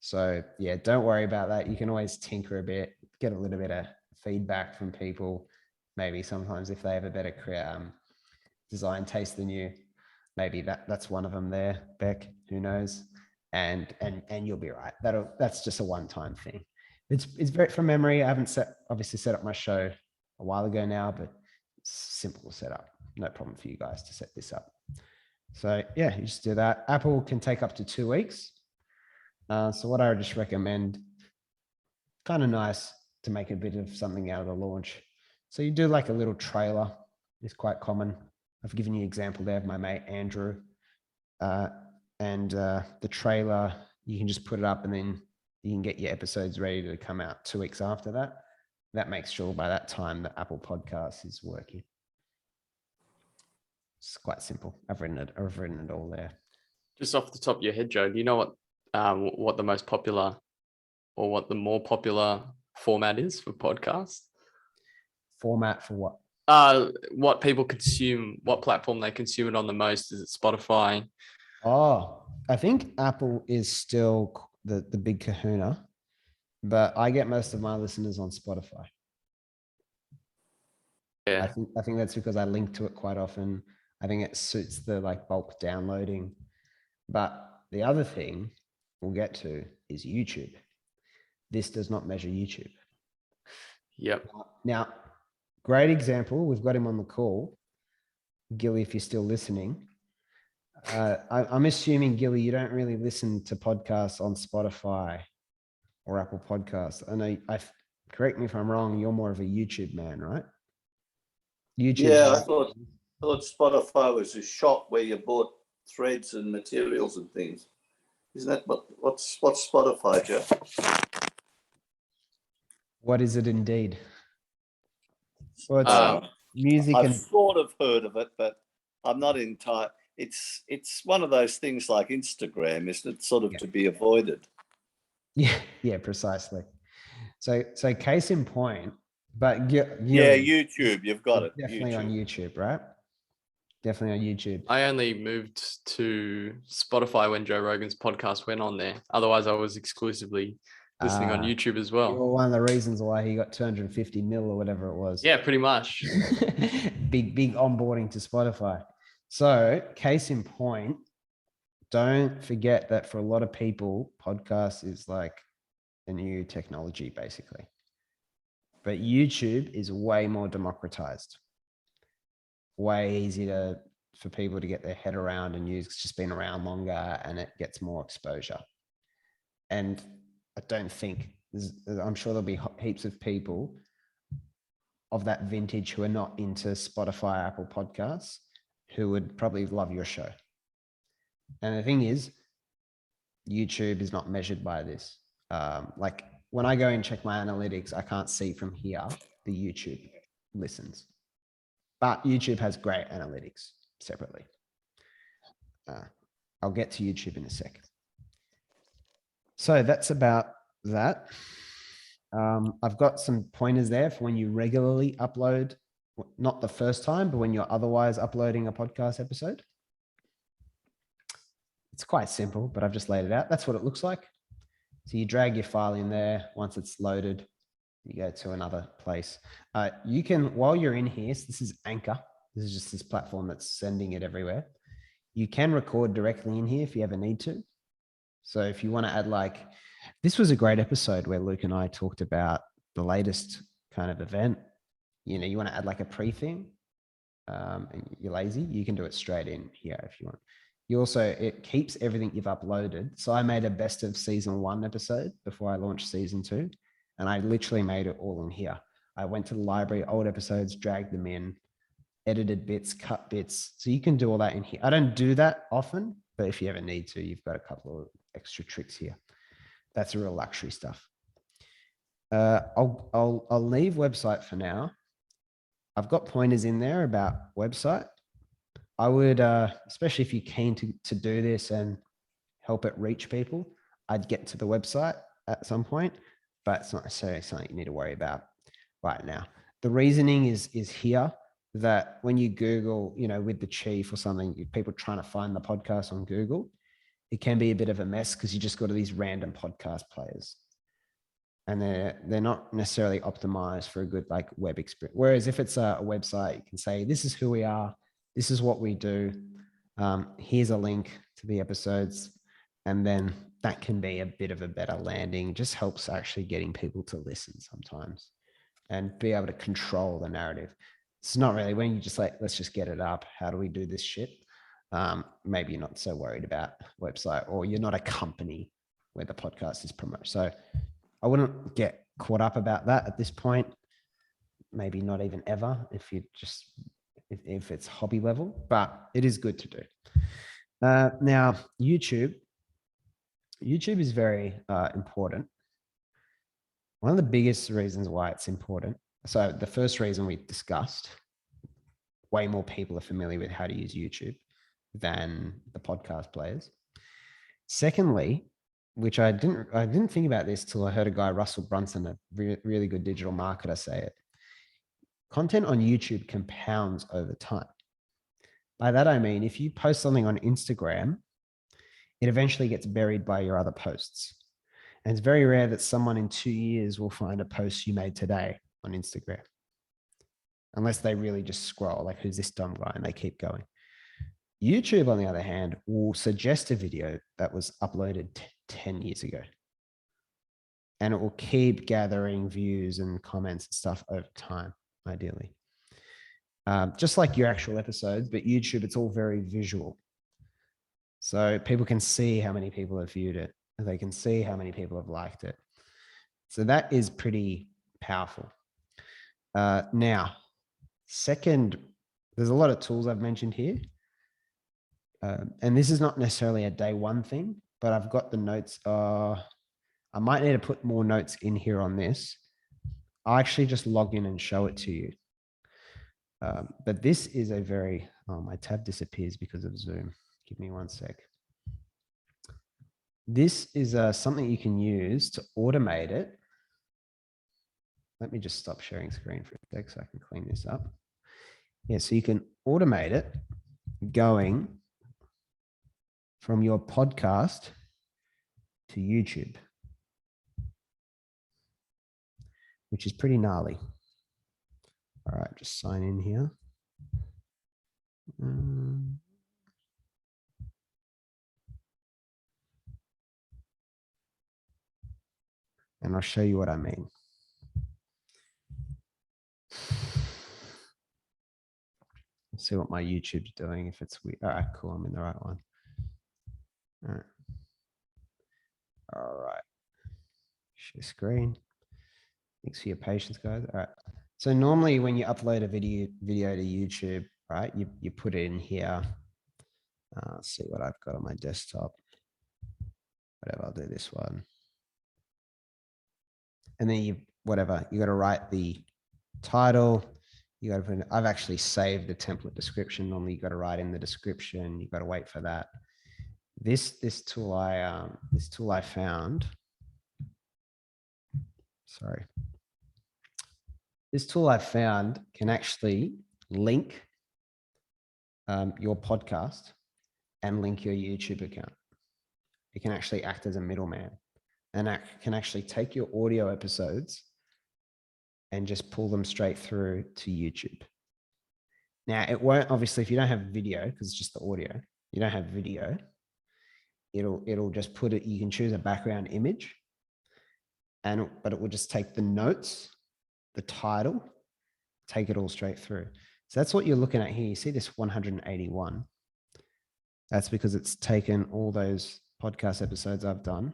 So yeah, don't worry about that. You can always tinker a bit, get a little bit of feedback from people. Maybe sometimes if they have a better design taste than you, maybe that's one of them there, Beck, who knows? And you'll be right. That's just a one-time thing. It's very, from memory. I haven't obviously set up my show a while ago now, but it's simple to set up. No problem for you guys to set this up. So yeah, you just do that. Apple can take up to 2 weeks. So what I would just recommend, kind of nice to make a bit of something out of the launch. So you do like a little trailer. It's quite common. I've given you an example there of my mate, Andrew. The trailer, you can just put it up and then you can get your episodes ready to come out 2 weeks after that. That makes sure by that time the Apple Podcast is working. It's quite simple. I've written it all there. Just off the top of your head, Joe, do you know what the most popular or what the more popular format is for podcasts? Format for what? What people consume, what platform they consume it on the most? Is it Spotify? Oh, I think Apple is still the big kahuna, but I get most of my listeners on Spotify. Yeah. I think that's because I link to it quite often. I think it suits the like bulk downloading. But the other thing we'll get to is YouTube. This does not measure YouTube. Yep. Now, great example. We've got him on the call. Gilly, if you're still listening. I'm assuming, Gilly, you don't really listen to podcasts on Spotify or Apple Podcasts. I know, correct me if I'm wrong, you're more of a YouTube man, right? YouTube. Yeah, I thought Spotify was a shop where you bought threads and materials and things. Isn't that what's Spotify, Joe? What is it indeed? Well, it's music. I've sort of heard of it, but I'm not entirely. It's one of those things like Instagram, isn't it? Sort of to be avoided. Yeah, precisely. So case in point, but YouTube, you've got it. Definitely on YouTube, right? Definitely on YouTube. I only moved to Spotify when Joe Rogan's podcast went on there. Otherwise, I was exclusively listening on YouTube as well. You're one of the reasons why he got 250 mil or whatever it was. Yeah, pretty much. big onboarding to Spotify. So case in point, don't forget that for a lot of people, podcast is like a new technology, basically. But YouTube is way more democratized. Way easier for people to get their head around and use. It's just been around longer and it gets more exposure. And I don't think, I'm sure there'll be heaps of people of that vintage who are not into Spotify, Apple Podcasts, who would probably love your show. And the thing is, YouTube is not measured by this. Like when I go and check my analytics, I can't see from here the YouTube listens. But YouTube has great analytics separately. I'll get to YouTube in a sec. So that's about that. I've got some pointers there for when you regularly upload, not the first time, but when you're otherwise uploading a podcast episode. It's quite simple, but I've just laid it out. That's what it looks like. So you drag your file in there. Once it's loaded, you go to another place. You can, while you're in here, so this is Anchor. This is just this platform that's sending it everywhere. You can record directly in here if you ever need to. So if you want to add this was a great episode where Luke and I talked about the latest kind of event. You want to add a pre-theme, and you're lazy, you can do it straight in here if you want. It keeps everything you've uploaded. So I made a best of season 1 episode before I launched season 2, and I literally made it all in here. I went to the library, old episodes, dragged them in, edited bits, cut bits. So you can do all that in here. I don't do that often, but if you ever need to, you've got a couple of extra tricks here. That's real luxury stuff. I'll leave website for now. I've got pointers in there about website. I would, especially if you're keen to do this and help it reach people, I'd get to the website at some point, but it's not necessarily something you need to worry about right now. The reasoning is here, that when you Google, with the chief or something, people trying to find the podcast on Google, it can be a bit of a mess because you just go to these random podcast players, and they're not necessarily optimized for a good web experience. Whereas if it's a website, you can say, this is who we are, this is what we do, here's a link to the episodes, and then that can be a bit of a better landing. Just helps actually getting people to listen sometimes and be able to control the narrative. It's not really when you just let's just get it up. How do we do this shit? Maybe you're not so worried about website, or you're not a company where the podcast is promoted. So I wouldn't get caught up about that at this point. Maybe not even ever if it's hobby level, but it is good to do. Now, YouTube is very important. One of the biggest reasons why it's important. So the first reason we discussed, way more people are familiar with how to use YouTube than the podcast players. Secondly, which I didn't think about this till I heard a guy, Russell Brunson, a really good digital marketer, say it. Content on YouTube compounds over time. By that, I mean, if you post something on Instagram, it eventually gets buried by your other posts. And it's very rare that someone in 2 years will find a post you made today on Instagram, unless they really just scroll, who's this dumb guy? And they keep going. YouTube, on the other hand, will suggest a video that was uploaded 10 years ago. And it will keep gathering views and comments and stuff over time, ideally. Just like your actual episodes, but YouTube, it's all very visual. So people can see how many people have viewed it, and they can see how many people have liked it. So that is pretty powerful. Now, second, there's a lot of tools I've mentioned here. And this is not necessarily a day one thing, but I've got the notes. I might need to put more notes in here on this. I'll actually just log in and show it to you. But this is a very, my tab disappears because of Zoom. Give me 1 sec. This is something you can use to automate it. Let me just stop sharing screen for a sec so I can clean this up. Yeah, so you can automate it going from your podcast to YouTube, which is pretty gnarly. All right, just sign in here. And I'll show you what I mean. Let's see what my YouTube's doing, if it's weird. All right, cool, I'm in the right one. All right. Share screen. Thanks for your patience, guys. All right. So normally when you upload a video to YouTube, right, you put it in here. Let's see what I've got on my desktop. Whatever, I'll do this one. And then you got to write the title. You got to put in, I've actually saved the template description. Normally you got to write in the description. You got to wait for that. This tool I found. Sorry. This tool I found can actually link your podcast and link your YouTube account. It can actually act as a middleman, and that can actually take your audio episodes and just pull them straight through to YouTube. Now, it won't, obviously, if you don't have video, because it's just the audio, you don't have video, it'll just put it, you can choose a background image, but it will just take the notes, the title, take it all straight through. So that's what you're looking at here. You see this 181. That's because it's taken all those podcast episodes I've done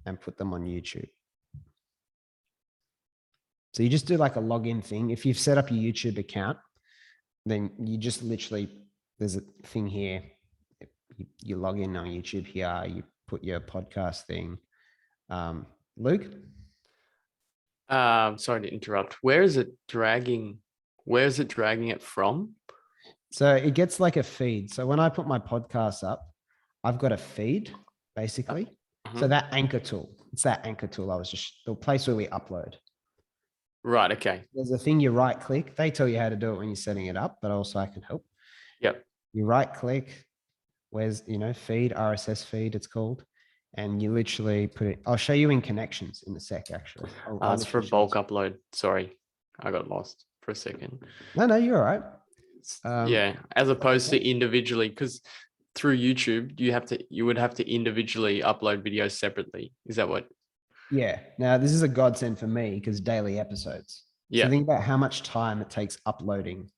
and put them on YouTube. So you just do like a login thing. If you've set up your YouTube account, then you just literally, there's a thing here. You log in on YouTube here, you put your podcast thing. Luke? Sorry to interrupt. Where is it dragging it from? So it gets like a feed. So when I put my podcast up, I've got a feed basically. So that anchor tool, it's that anchor tool. The place where we upload. Right. Okay. There's a thing you right click. They tell you how to do it when you're setting it up, but also I can help. Yep. You right click, where's, feed, RSS feed, it's called. And you literally put it, I'll show you in connections in a sec, actually. It's for bulk upload. Sorry, I got lost for a second. No, you're all right. Yeah, as opposed to individually, because through YouTube, you would have to individually upload videos separately. Is that what? Yeah. Now this is a godsend for me because daily episodes. Yeah. So think about how much time it takes uploading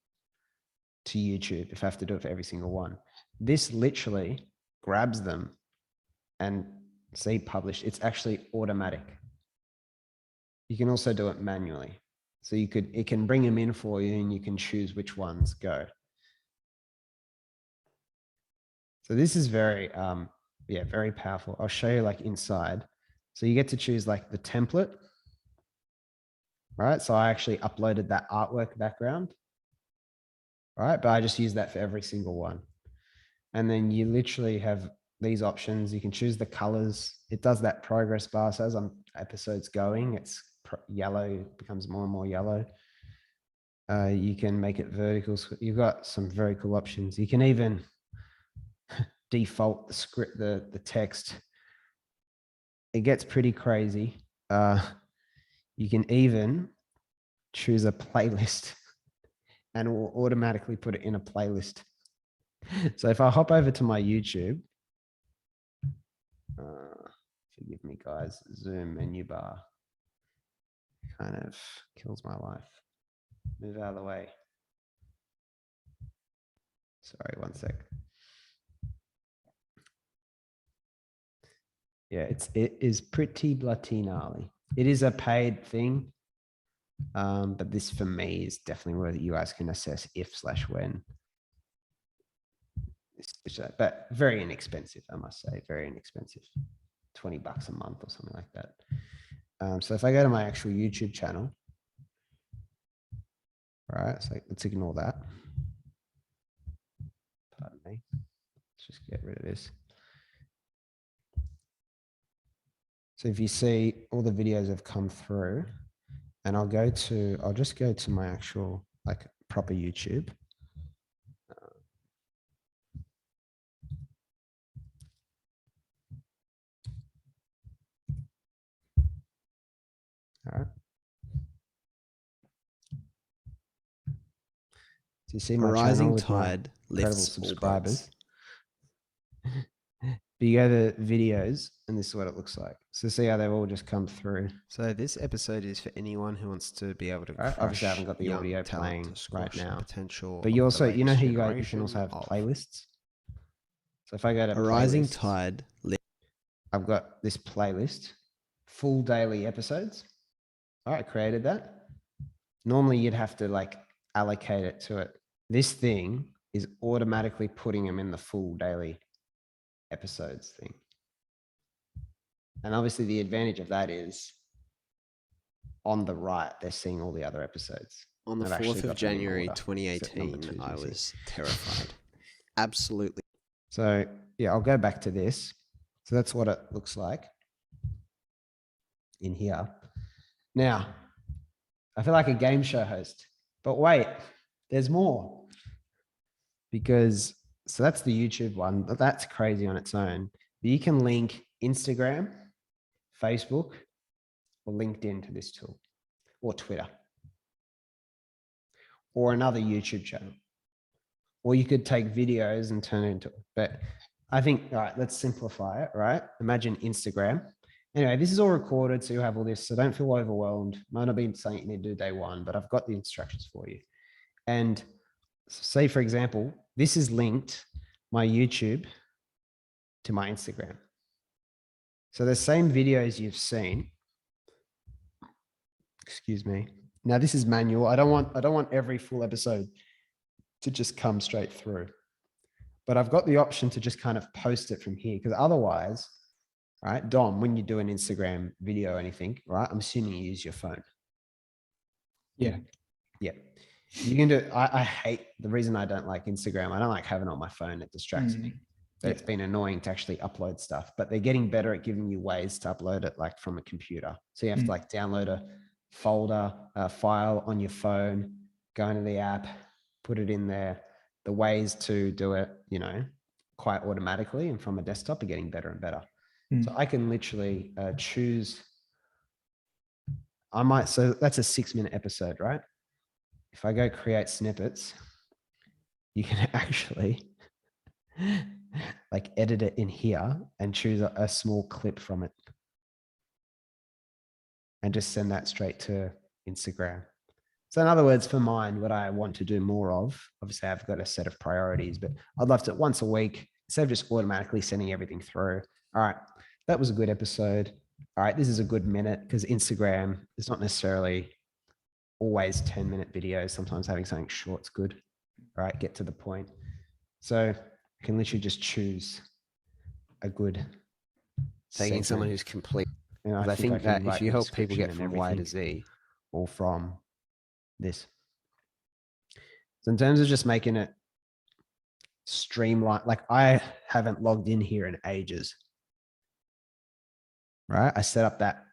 to YouTube if I have to do it for every single one. This literally grabs them and say publish. It's actually automatic. You can also do it manually. So it can bring them in for you and you can choose which ones go. So this is very, very powerful. I'll show you like inside. So you get to choose like the template, right? So I actually uploaded that artwork background, right? But I just use that for every single one. And then you literally have these options. You can choose the colors. It does that progress bar. So as episodes going, it's yellow, becomes more and more yellow. You can make it vertical. So you've got some very cool options. You can even default the script, the text. It gets pretty crazy. You can even choose a playlist and it will automatically put it in a playlist. So if I hop over to my YouTube, forgive me guys, Zoom menu bar kind of kills my life. Move out of the way. Sorry, one sec. Yeah, it is pretty bloody gnarly. It is a paid thing, but this for me is definitely where you guys can assess if/when. But very inexpensive, I must say, very inexpensive. $20 a month or something like that. So if I go to my actual YouTube channel, all right, so let's ignore that. Pardon me. Let's just get rid of this. So if you see all the videos have come through, and I'll just go to my actual like proper YouTube. All right. So you see my rising channel with tide my incredible lifts all subscribers. boats. But you go to videos and this is what it looks like. So see how they've all just come through. So this episode is for anyone who wants to be able to Right? Obviously I haven't got the young audio talent playing to right squash the now. potential But you of also, the you know how latest you can also have generation of playlists. So if I go to a rising playlists, tide. I've got this playlist full daily episodes. All right, I created that. Normally you'd have to like allocate it to it. This thing is automatically putting them in the full daily episodes thing. And obviously the advantage of that is on the right, they're seeing all the other episodes. On the I've actually 4th of got them in January, order, except number 2018, two, I you see. was terrified. Absolutely. So yeah, I'll go back to this. So that's what it looks like in here. Now, I feel like a game show host, but wait, there's more. Because, so that's the YouTube one, but that's crazy on its own. But you can link Instagram, Facebook, or LinkedIn to this tool, or Twitter, or another YouTube channel. Or you could take videos and turn it into it. But I think, all right, let's simplify it, right? Imagine Instagram. Anyway, this is all recorded, so you have all this, so don't feel overwhelmed. Might not be something you need to do day one, but I've got the instructions for you. And say, for example, this is linked my YouTube to my Instagram. So the same videos you've seen, excuse me. Now this is manual. I don't want every full episode to just come straight through, but I've got the option to just kind of post it from here, because otherwise, right, Dom, when you do an Instagram video or anything, right, I'm assuming you use your phone. Yeah. Yeah. You can do, I hate, the reason I don't like Instagram, I don't like having it on my phone, it distracts me. But it's been annoying to actually upload stuff, but they're getting better at giving you ways to upload it like from a computer. So you have to like download a folder, a file on your phone, go into the app, put it in there. The ways to do it, you know, quite automatically and from a desktop are getting better and better. So I can literally choose, so that's a 6-minute episode, right? If I go create snippets, you can actually like edit it in here and choose a small clip from it and just send that straight to Instagram. So in other words, for mine, what I want to do more of, obviously I've got a set of priorities, but I'd love to once a week, instead of just automatically sending everything through. All right, that was a good episode. All right, this is a good minute, because Instagram is not necessarily always 10-minute videos. Sometimes having something short's good. All right, get to the point. So I can literally just choose a good Taking someone who's complete. And I think that if you help people get from Y to everything, Z, all from this. So in terms of just making it streamline, like I haven't logged in here in ages, right? I set up that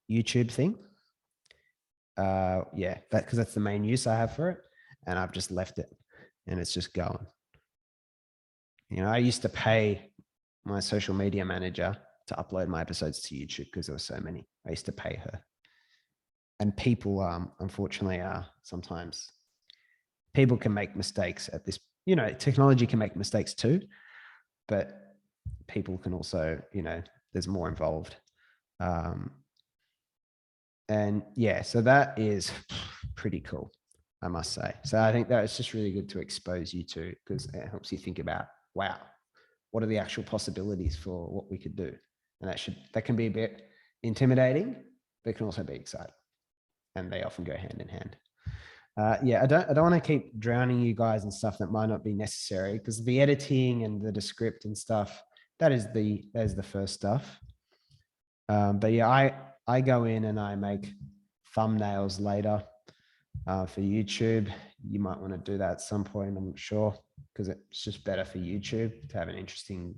YouTube thing. Yeah, because that's the main use I have for it. And I've just left it and it's just going. You know, I used to pay my social media manager to upload my episodes to YouTube because there were so many. I used to pay her. And people, unfortunately, sometimes people can make mistakes at this, you know, technology can make mistakes too, but people can also, you know, there's more involved. And yeah, so that is pretty cool, I must say. So I think that it's just really good to expose you to, because it helps you think about, wow, what are the actual possibilities for what we could do? And that can be a bit intimidating, but it can also be exciting. And they often go hand in hand. Yeah, I don't want to keep drowning you guys in stuff that might not be necessary, because the editing and the Descript and stuff, there's the first stuff. But yeah, I go in and I make thumbnails later for YouTube. You might want to do that at some point, I'm not sure, because it's just better for YouTube to have an interesting,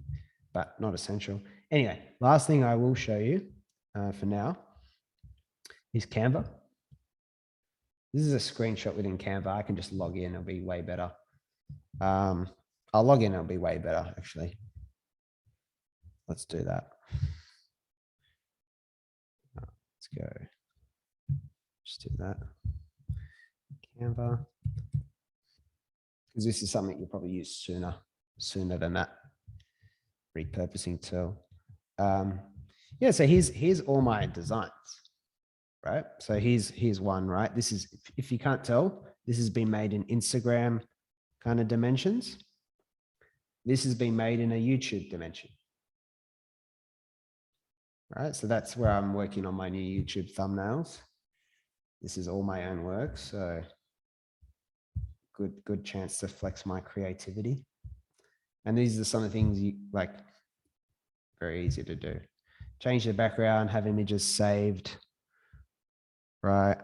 but not essential. Anyway, last thing I will show you for now is Canva. This is a screenshot within Canva. I can just log in, it'll be way better. I'll log in, it'll be way better, actually. Let's do that. Let's go. Just do that. Canva. Because this is something you'll probably use sooner than that repurposing tool. Yeah, so here's all my designs, right? So here's one, right? This is, if you can't tell, this has been made in Instagram kind of dimensions. This has been made in a YouTube dimension. Right. So that's where I'm working on my new YouTube thumbnails. This is all my own work. So good chance to flex my creativity. And these are some of the things you like, very easy to do. Change the background, have images saved, right?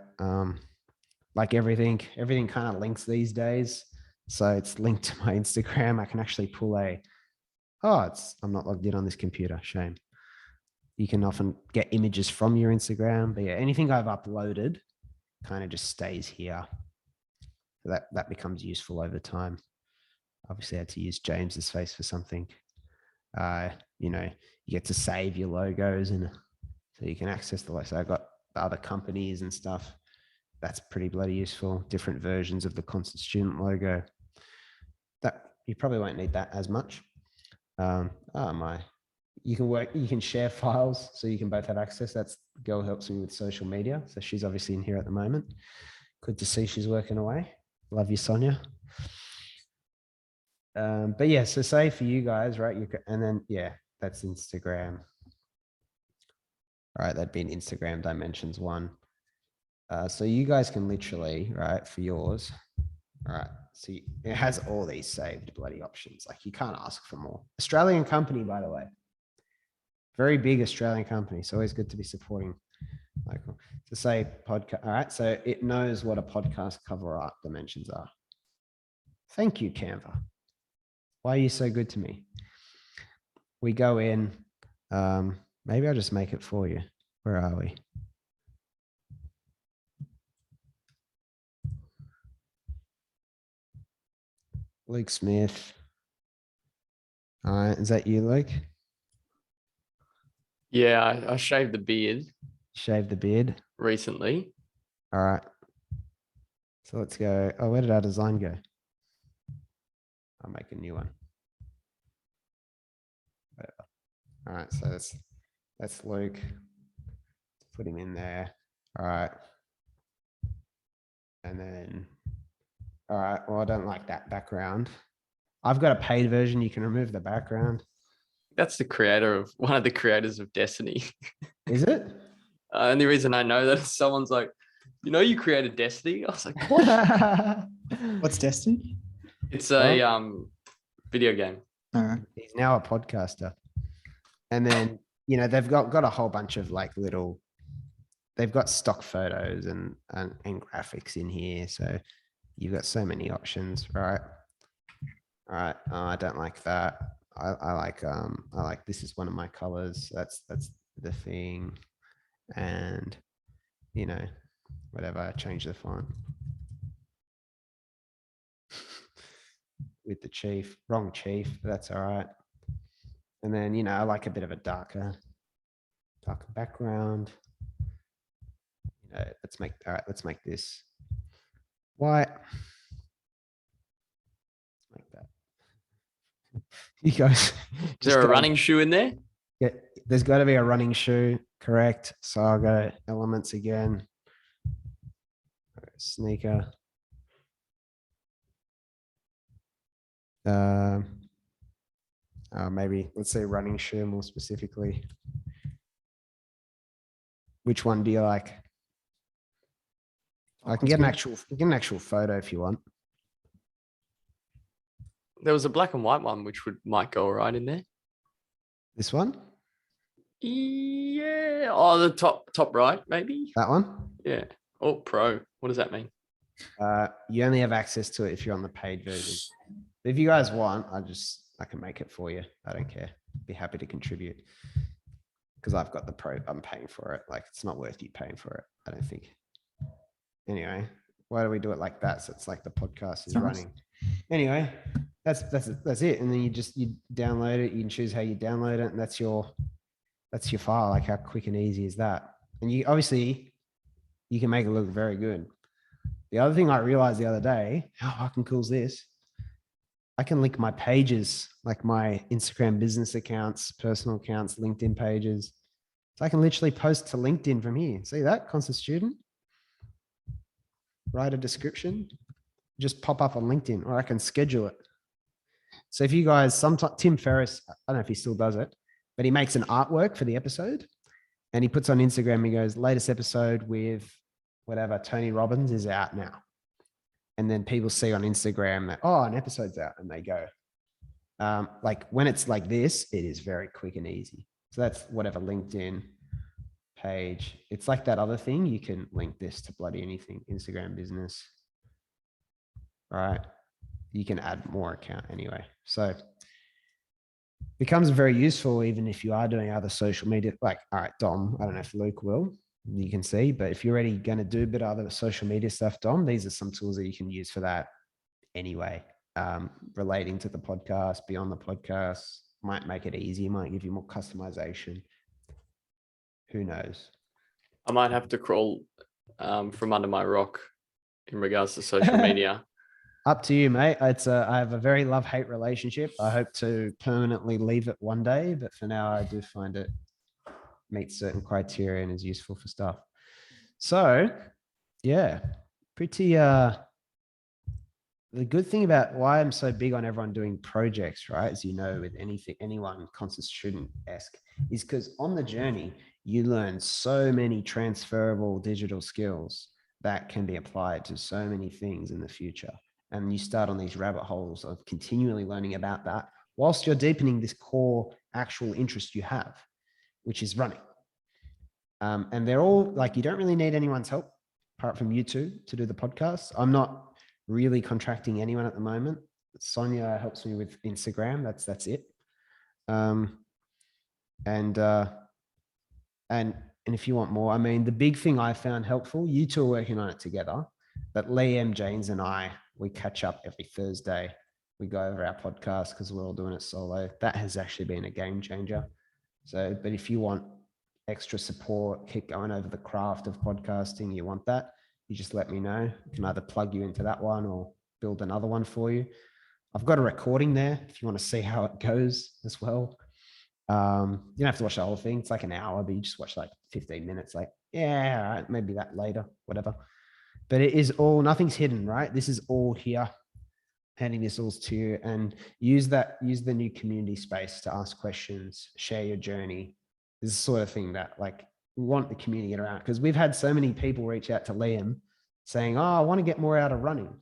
Like everything kind of links these days. So it's linked to my Instagram. I can actually pull I'm not logged in on this computer, shame. You can often get images from your Instagram, but yeah, anything I've uploaded kind of just stays here. So that becomes useful over time. Obviously I had to use James's face for something. You get to save your logos and so you can access the, so I've got the other companies and stuff. That's pretty bloody useful. Different versions of the constant student logo. That you probably won't need that as much. You can share files so you can both have access. That's girl helps me with social media. So she's obviously in here at the moment. Good to see she's working away. Love you, Sonia. But yeah, so say for you guys, right? And then, yeah, that's Instagram. All right, that'd be an Instagram dimensions one. So you guys can literally, right, for yours, all right, so it has all these saved bloody options. Like you can't ask for more. Australian company, by the way. Very big Australian company. It's always good to be supporting. Like to say podcast. All right, so it knows what a podcast cover art dimensions are. Thank you, Canva. Why are you so good to me? We go in. Maybe I'll just make it for you. Where are we? Luke Smith. All right, is that you, Luke? Yeah, I shaved the beard. Shave the beard Recently. All right. So let's go. Oh, where did our design go? I'll make a new one. Whatever. All right, so that's Luke. Let's put him in there. All right. And then, all right, well, I don't like that background. I've got a paid version. You can remove the background. That's one of the creators of Destiny. Is it? Only reason I know that is someone's like, you created Destiny. I was like, what? What's Destiny? It's a video game. All right. He's now a podcaster. And then, they've got a whole bunch of like they've got stock photos and graphics in here. So you've got so many options, right? All right. I don't like that. I like this is one of my colors. That's the thing. And whatever, I change the font with the chief, wrong chief, but that's all right. And then, I like a bit of a darker background. Let's make this white. Like that. You guys. Is there a running shoe in there? Yeah, there's got to be a running shoe, correct? So I'll go elements again. Sneaker. Maybe let's say running shoe more specifically. Which one do you like? I can get an actual photo if you want. There was a black and white one, which might go all right in there. This one? Yeah. Oh, the top right, maybe. That one? Yeah. Oh, pro. What does that mean? You only have access to it if you're on the paid version. If you guys want, I can make it for you. I don't care. Be happy to contribute because I've got the pro. I'm paying for it. Like it's not worth you paying for it. I don't think. Anyway, why do we do it like that? So it's like the podcast is running. Anyway, that's it. And then you download it. You can choose how you download it, and that's your file. Like how quick and easy is that? And you obviously you can make it look very good. The other thing I realized the other day, how fucking cool is this? I can link my pages, like my Instagram business accounts, personal accounts, LinkedIn pages. So I can literally post to LinkedIn from here. See that? Constant student. Write a description, just pop up on LinkedIn, or I can schedule it. So if you guys, sometimes Tim Ferriss, I don't know if he still does it, but he makes an artwork for the episode And he puts on Instagram, he goes, latest episode with whatever, Tony Robbins is out now. And then people see on Instagram that, oh, an episode's out, and they go. Like when it's like this, it is very quick and easy. So that's whatever LinkedIn page. It's like that other thing. You can link this to bloody anything, Instagram business. All right. You can add more account anyway. So becomes very useful even if you are doing other social media. Like, all right, Dom, I don't know if Luke will, you can see, but if you're already going to do a bit of other social media stuff, Dom, these are some tools that you can use for that anyway. Relating to the podcast, beyond the podcast, might make it easy, might give you more customization. Who knows? I might have to crawl from under my rock in regards to social media. Up to you, mate. I have a very love-hate relationship. I hope to permanently leave it one day, but for now, I do find it meets certain criteria and is useful for stuff. So, yeah, pretty. The good thing about why I'm so big on everyone doing projects, right? As you know, with anyone constant student-esque, is because on the journey, you learn so many transferable digital skills that can be applied to so many things in the future. And you start on these rabbit holes of continually learning about that whilst you're deepening this core actual interest you have, which is running. And they're all like, you don't really need anyone's help apart from you two to do the podcast. I'm not really contracting anyone at the moment. Sonia helps me with Instagram. That's it. And if you want more, I mean, the big thing I found helpful, you two are working on it together, but Liam, James and I, we catch up every Thursday. We go over our podcast because we're all doing it solo. That has actually been a game changer. So, but if you want extra support, keep going over the craft of podcasting, you want that, you just let me know. I can either plug you into that one or build another one for you. I've got a recording there if you want to see how it goes as well. You don't have to watch the whole thing. It's like an hour, but you just watch like 15 minutes. Like, yeah, all right, maybe that later, whatever. But it is all, nothing's hidden, right? This is all here, handing this all to you, and use the new community space to ask questions, share your journey. This is the sort of thing that like we want the community to get around, because we've had so many people reach out to Liam saying, oh, I want to get more out of running.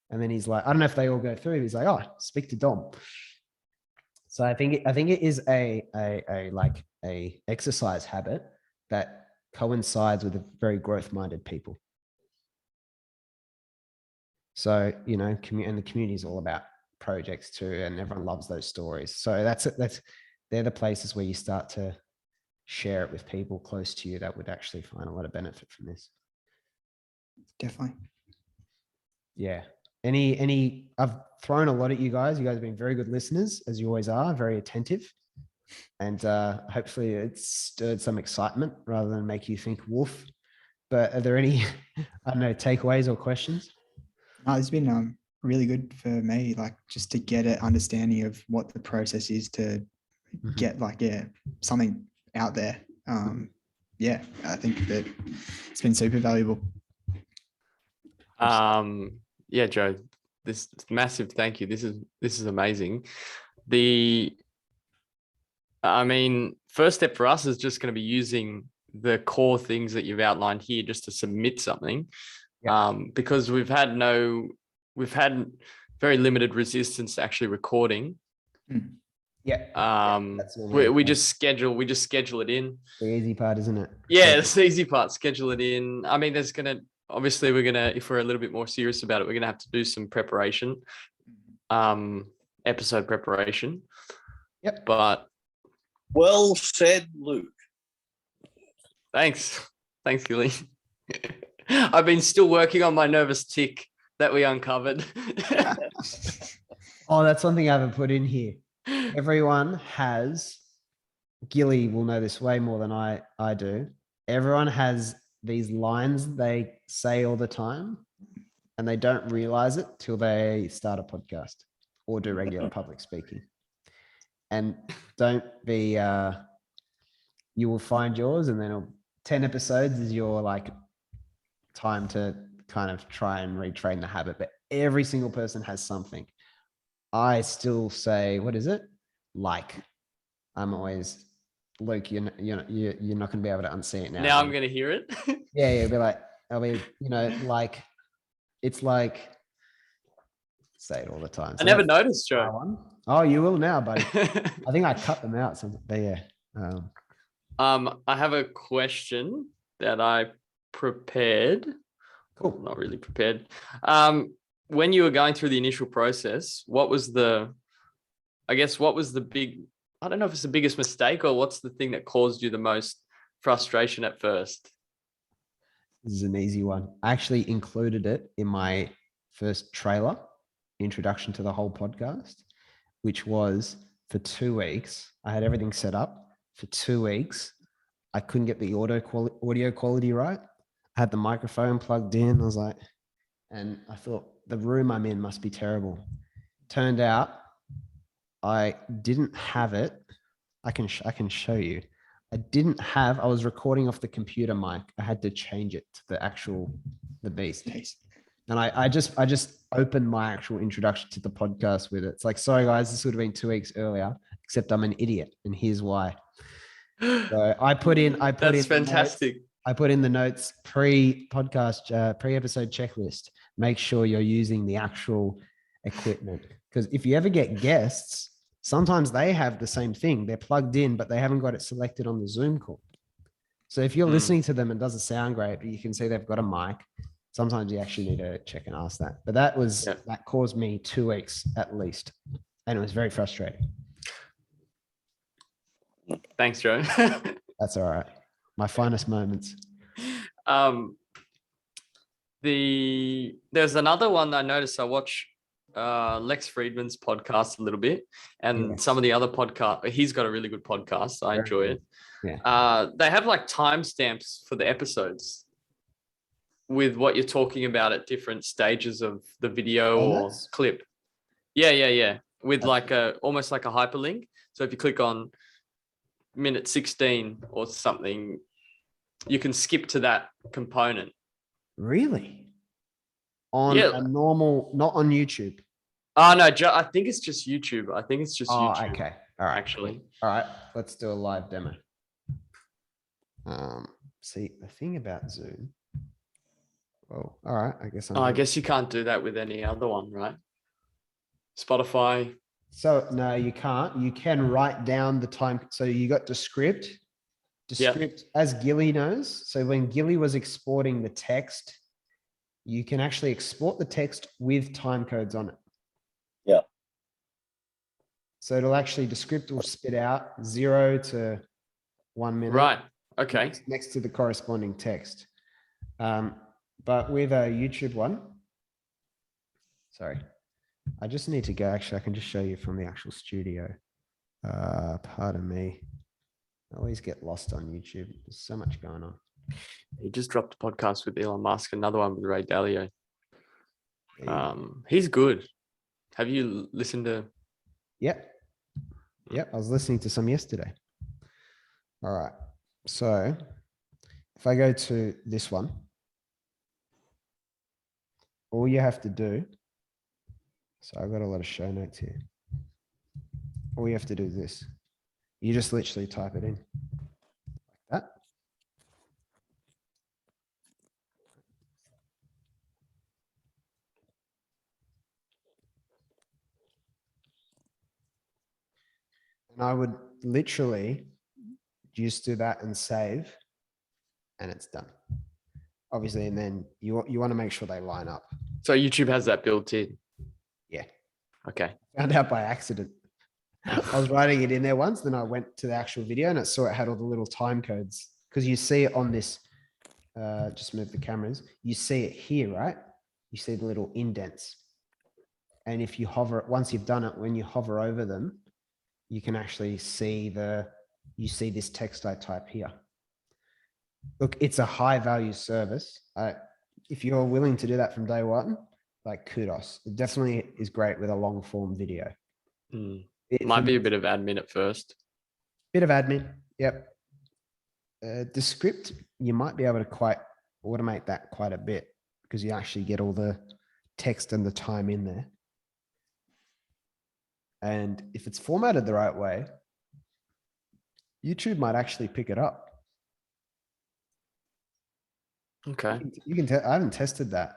And then he's like, I don't know if they all go through. He's like, oh, speak to Dom. So I think it is a exercise habit that coincides with a very growth-minded people. So, you know, and the community is all about projects too, and everyone loves those stories. So they're the places where you start to share it with people close to you that would actually find a lot of benefit from this. Definitely. Yeah. I've thrown a lot at you guys. You guys have been very good listeners, as you always are, very attentive. And hopefully it's stirred some excitement rather than make you think woof. But are there any, I don't know, takeaways or questions? No, it's been really good for me, like just to get an understanding of what the process is to get something out there. I think that it's been super valuable. Yeah, Joe, this massive thank you. This is amazing. First step for us is just going to be using the core things that you've outlined here just to submit something. Yeah. Because we've had very limited resistance to actually recording. Yeah. We just schedule it in. The easy part, isn't it? Yeah, it's the easy part. Schedule it in. I mean, if we're a little bit more serious about it, we're gonna have to do some preparation, episode preparation. Yep. But well said, Luke. Thanks, Gilly. I've been still working on my nervous tick that we uncovered. Oh, that's something I haven't put in here. Everyone has, Gilly will know this way more than I do. Everyone has these lines they say all the time, and they don't realize it till they start a podcast or do regular public speaking. And don't be, you will find yours, and then 10 episodes is your like time to kind of try and retrain the habit. But every single person has something. I still say, what is it? Like, I'm always Luke, you're not going to be able to unsee it now. Now I'm going to hear it. Yeah, it'll be like, like it's like, say it all the time. I never noticed, Joe. One. Oh, you will now, buddy. I think I cut them out. But yeah. I have a question that I prepared. Cool. Not really prepared. When you were going through the initial process, what was the big, I don't know if it's the biggest mistake or what's the thing that caused you the most frustration at first? This is an easy one. I actually included it in my first trailer, introduction to the whole podcast, which was for 2 weeks. I had everything set up for 2 weeks. I couldn't get the audio quality right. I had the microphone plugged in. I was like, and I thought the room I'm in must be terrible. Turned out I didn't have it. I can show you. I was recording off the computer mic. I had to change it to the beast. And I just opened my actual introduction to the podcast with it. It's like, sorry guys, this would have been 2 weeks earlier, except I'm an idiot. And here's why. So that's fantastic. I put in the notes pre-podcast, pre-episode checklist. Make sure you're using the actual equipment. Because if you ever get guests, sometimes they have the same thing. They're plugged in, but they haven't got it selected on the Zoom call. So if you're listening to them and it doesn't sound great, but you can see they've got a mic, sometimes you actually need to check and ask that. But that caused me 2 weeks at least. And it was very frustrating. Thanks, Joe. That's all right. My finest moments. There's another one I noticed. I watch Lex Friedman's podcast a little bit, and some of the other podcasts. He's got a really good podcast. I enjoy it. Yeah. They have like timestamps for the episodes with what you're talking about at different stages of the video or clip. Yeah. With almost like a hyperlink. So if you click on minute 16 or something, you can skip to that component. Really? On a normal, not on YouTube. Oh no, I think it's just YouTube. YouTube. Okay. All right. Actually. All right. Let's do a live demo. See, the thing about Zoom. Oh, all right. I guess you can't do that with any other one, right? Spotify. So no, you can't. You can write down the time. So you got Descript. As Gilly knows. So when Gilly was exporting the text, you can actually export the text with time codes on it. Yeah. So it'll actually, Descript will spit out 0 to 1 minute. Right. Okay. Next to the corresponding text. But with a YouTube one, sorry, I just need to go. Actually, I can just show you from the actual studio. Pardon me. I always get lost on YouTube. There's so much going on. He just dropped a podcast with Elon Musk, another one with Ray Dalio. He's good. Have you listened to? Yep. I was listening to some yesterday. All right. So if I go to this one, all you have to do, so I've got a lot of show notes here. All you have to do is this. You just literally type it in like that. And I would literally just do that and save, and it's done. Obviously, and then you want to make sure they line up. So YouTube has that built in? Yeah. Okay. Found out by accident. I was writing it in there once, then I went to the actual video and I saw it had all the little time codes, because you see it on this, just move the cameras. You see it here, right? You see the little indents. And if you hover, once you've done it, when you hover over them, you can actually see you see this text I type here. Look, it's a high value service. If you're willing to do that from day one, like kudos. It definitely is great with a long form video. It might be a bit of admin at first. Bit of admin. Yep. Descript, you might be able to quite automate that quite a bit, because you actually get all the text and the time in there. And if it's formatted the right way, YouTube might actually pick it up. Okay. You can I haven't tested that.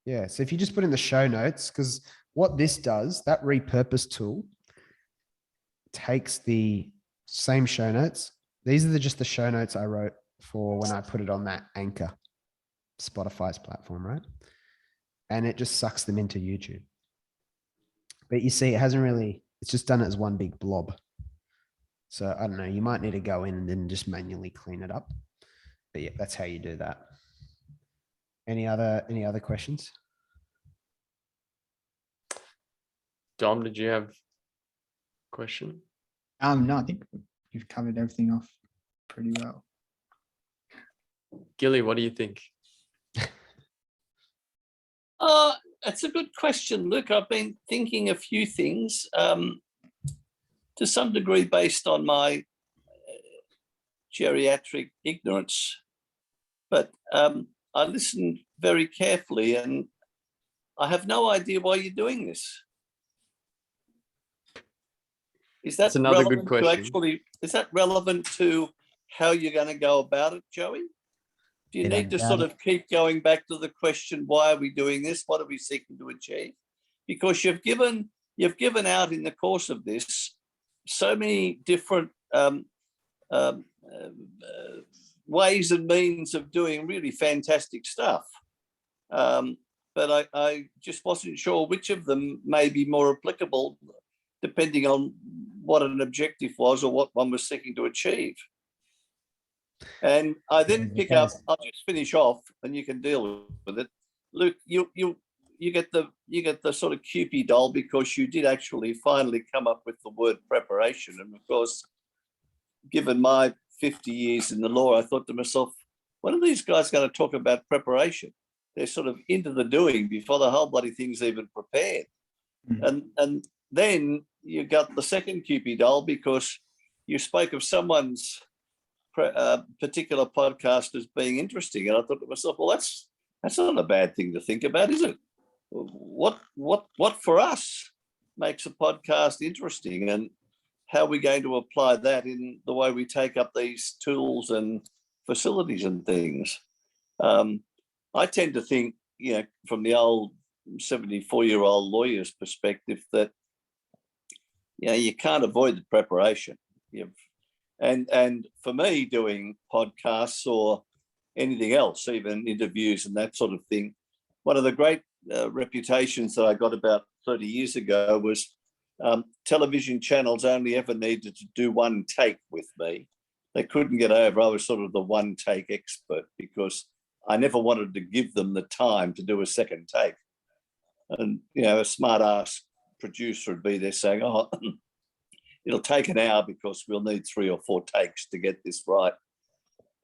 Yeah. So if you just put in the show notes, because what this does, that repurpose tool takes the same show notes. These are just the show notes I wrote for when I put it on that Anchor, Spotify's platform, right? And it just sucks them into YouTube. But you see, it's just done it as one big blob. So I don't know, you might need to go in and then just manually clean it up. But yeah, that's how you do that. Any other questions? Dom, did you have a question? No, I think you've covered everything off pretty well. Gilly, what do you think? It's a good question, Luke. I've been thinking a few things to some degree based on my geriatric ignorance. But I listened very carefully and I have no idea why you're doing this. Is that another good question. Is that relevant to how you're going to go about it, Joey? Do you need to sort of keep going back to the question, why are we doing this? What are we seeking to achieve? Because you've given out in the course of this so many different ways and means of doing really fantastic stuff. But I just wasn't sure which of them may be more applicable depending on what an objective was or what one was seeking to achieve. And I then pick up, I'll just finish off and you can deal with it. Luke, you get the sort of Cupid doll because you did actually finally come up with the word preparation. And of course, given my 50 years in the law, I thought to myself, when are these guys going to talk about preparation? They're sort of into the doing before the whole bloody thing's even prepared. Mm. And then you got the second Cupid doll because you spoke of someone's particular podcast as being interesting. And I thought to myself, well, that's not a bad thing to think about, is it? What for us makes a podcast interesting, and how are we going to apply that in the way we take up these tools and facilities and things? I tend to think, from the old 74-year-old lawyer's perspective, that you can't avoid the preparation. And for me, doing podcasts or anything else, even interviews and that sort of thing, one of the great reputations that I got about 30 years ago was television channels only ever needed to do one take with me. They couldn't get over. I was sort of the one take expert because I never wanted to give them the time to do a second take. And, a smart ass producer would be there saying, oh, it'll take an hour because we'll need 3 or 4 takes to get this right.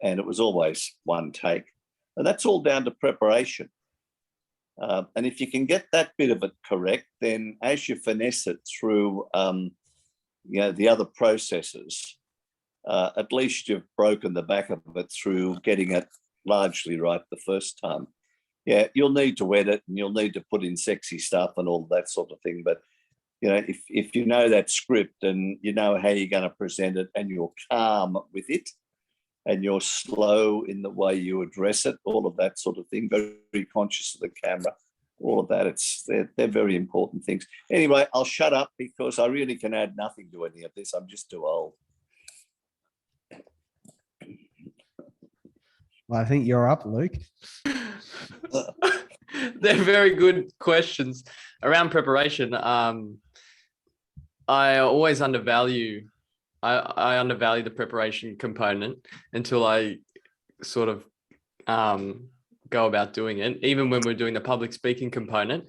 And it was always one take. And that's all down to preparation. And if you can get that bit of it correct, then as you finesse it through, the other processes, at least you've broken the back of it through getting it largely right the first time. Yeah, you'll need to edit and you'll need to put in sexy stuff and all that sort of thing. But, if you know that script and you know how you're going to present it and you're calm with it and you're slow in the way you address it, all of that sort of thing, very conscious of the camera, all of that, they're very important things. Anyway, I'll shut up because I really can add nothing to any of this. I'm just too old. Well, I think you're up, Luke. They're very good questions around preparation. I always undervalue the preparation component until I sort of go about doing it. Even when we're doing the public speaking component,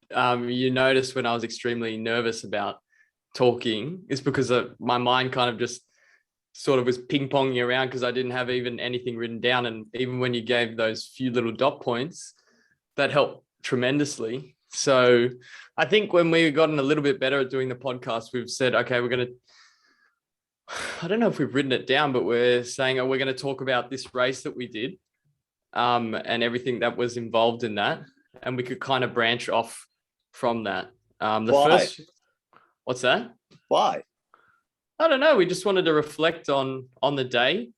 you notice when I was extremely nervous about talking, it's because my mind kind of just sort of was ping-ponging around because I didn't have even anything written down. And even when you gave those few little dot points, that helped tremendously. So I think when we've gotten a little bit better at doing the podcast, we've said, okay, I don't know if we've written it down, but we're saying, we're going to talk about this race that we did and everything that was involved in that. And we could kind of branch off from that. Why? What's that? Why? I don't know. We just wanted to reflect on the day,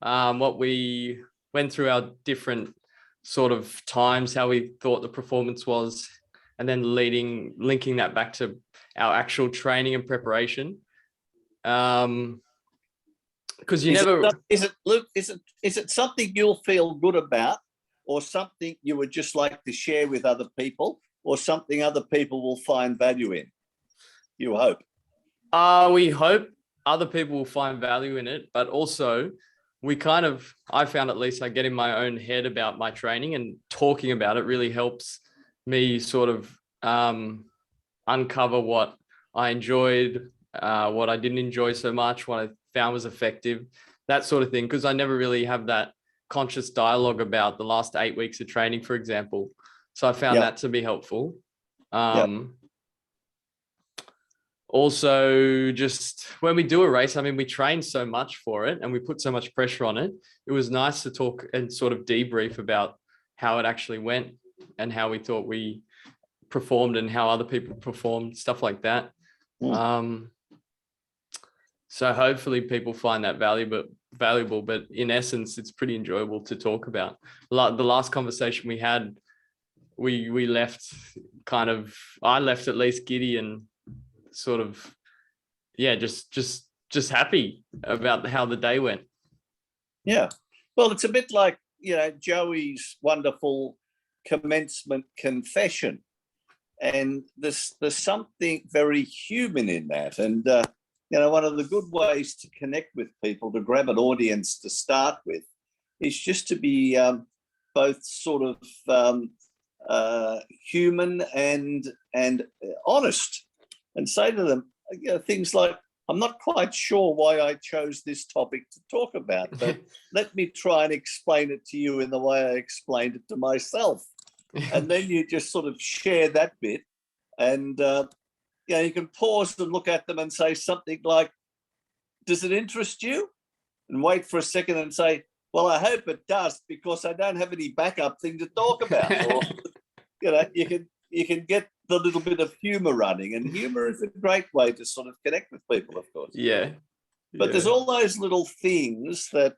what we went through, our different sort of times, how we thought the performance was, and then linking that back to our actual training and preparation. Because is it something you'll feel good about, or something you would just like to share with other people, or something other people will find value in? You hope. We hope other people will find value in it, but also I found, at least, I get in my own head about my training, and talking about it really helps me sort of uncover what I enjoyed, what I didn't enjoy so much, what I found was effective, that sort of thing. Because I never really have that conscious dialogue about the last 8 weeks of training, for example. So I found that to be helpful. Also, just when we do a race, I mean, we train so much for it and we put so much pressure on it. It was nice to talk and sort of debrief about how it actually went and how we thought we performed and how other people performed, stuff like that. So hopefully people find that valuable, but in essence, it's pretty enjoyable to talk about. The last conversation we had, we left I left at least giddy and sort of, just happy about how the day went. Yeah. Well, it's a bit like, Joey's wonderful commencement confession. And there's something very human in that. And, one of the good ways to connect with people, to grab an audience to start with, is just to be both sort of human and honest, and say to them, things like, I'm not quite sure why I chose this topic to talk about, but let me try and explain it to you in the way I explained it to myself. And then you just sort of share that bit, and you can pause and look at them and say something like, does it interest you? And wait for a second and say, well, I hope it does, because I don't have any backup thing to talk about. Or, you can get the little bit of humor running, and humor is a great way to sort of connect with people, of course. Yeah. But there's all those little things that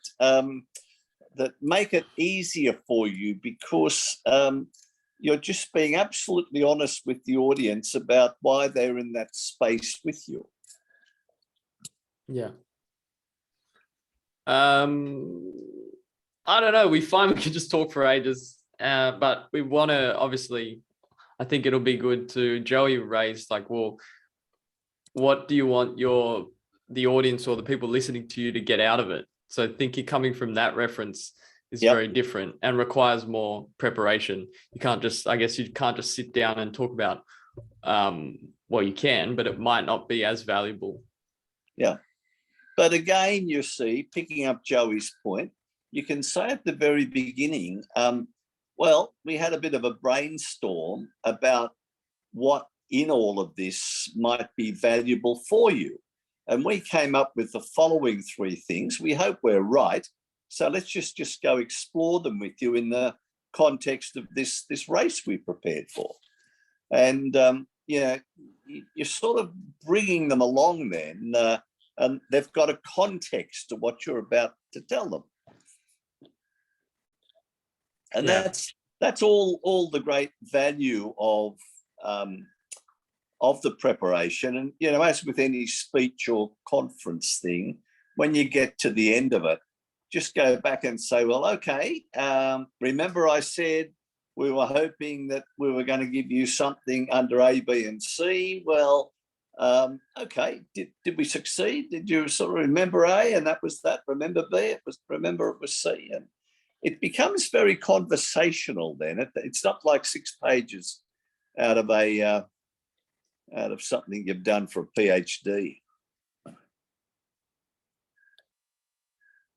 that make it easier for you, because you're just being absolutely honest with the audience about why they're in that space with you. Yeah. I don't know. We find we can just talk for ages, but we want to, obviously, I think it'll be good to, Joey raised like, well, what do you want the audience or the people listening to you to get out of it? So I think you're coming from that reference is very different and requires more preparation. You can't just sit down and talk about, well, you can, but it might not be as valuable. Yeah. But again, you see, picking up Joey's point, you can say at the very beginning, well, we had a bit of a brainstorm about what in all of this might be valuable for you. And we came up with the following 3 things. We hope we're right. So let's just go explore them with you in the context of this race we prepared for. And, you're sort of bringing them along then, and they've got a context to what you're about to tell them. And that's all the great value of the preparation. And, as with any speech or conference thing, when you get to the end of it, just go back and say, well, okay, remember I said we were hoping that we were going to give you something under A, B, and C. Well, okay, did we succeed? Did you sort of remember A, and that was that? Remember B? Remember it was C. And it becomes very conversational then. It's not like 6 pages out of something you've done for a PhD.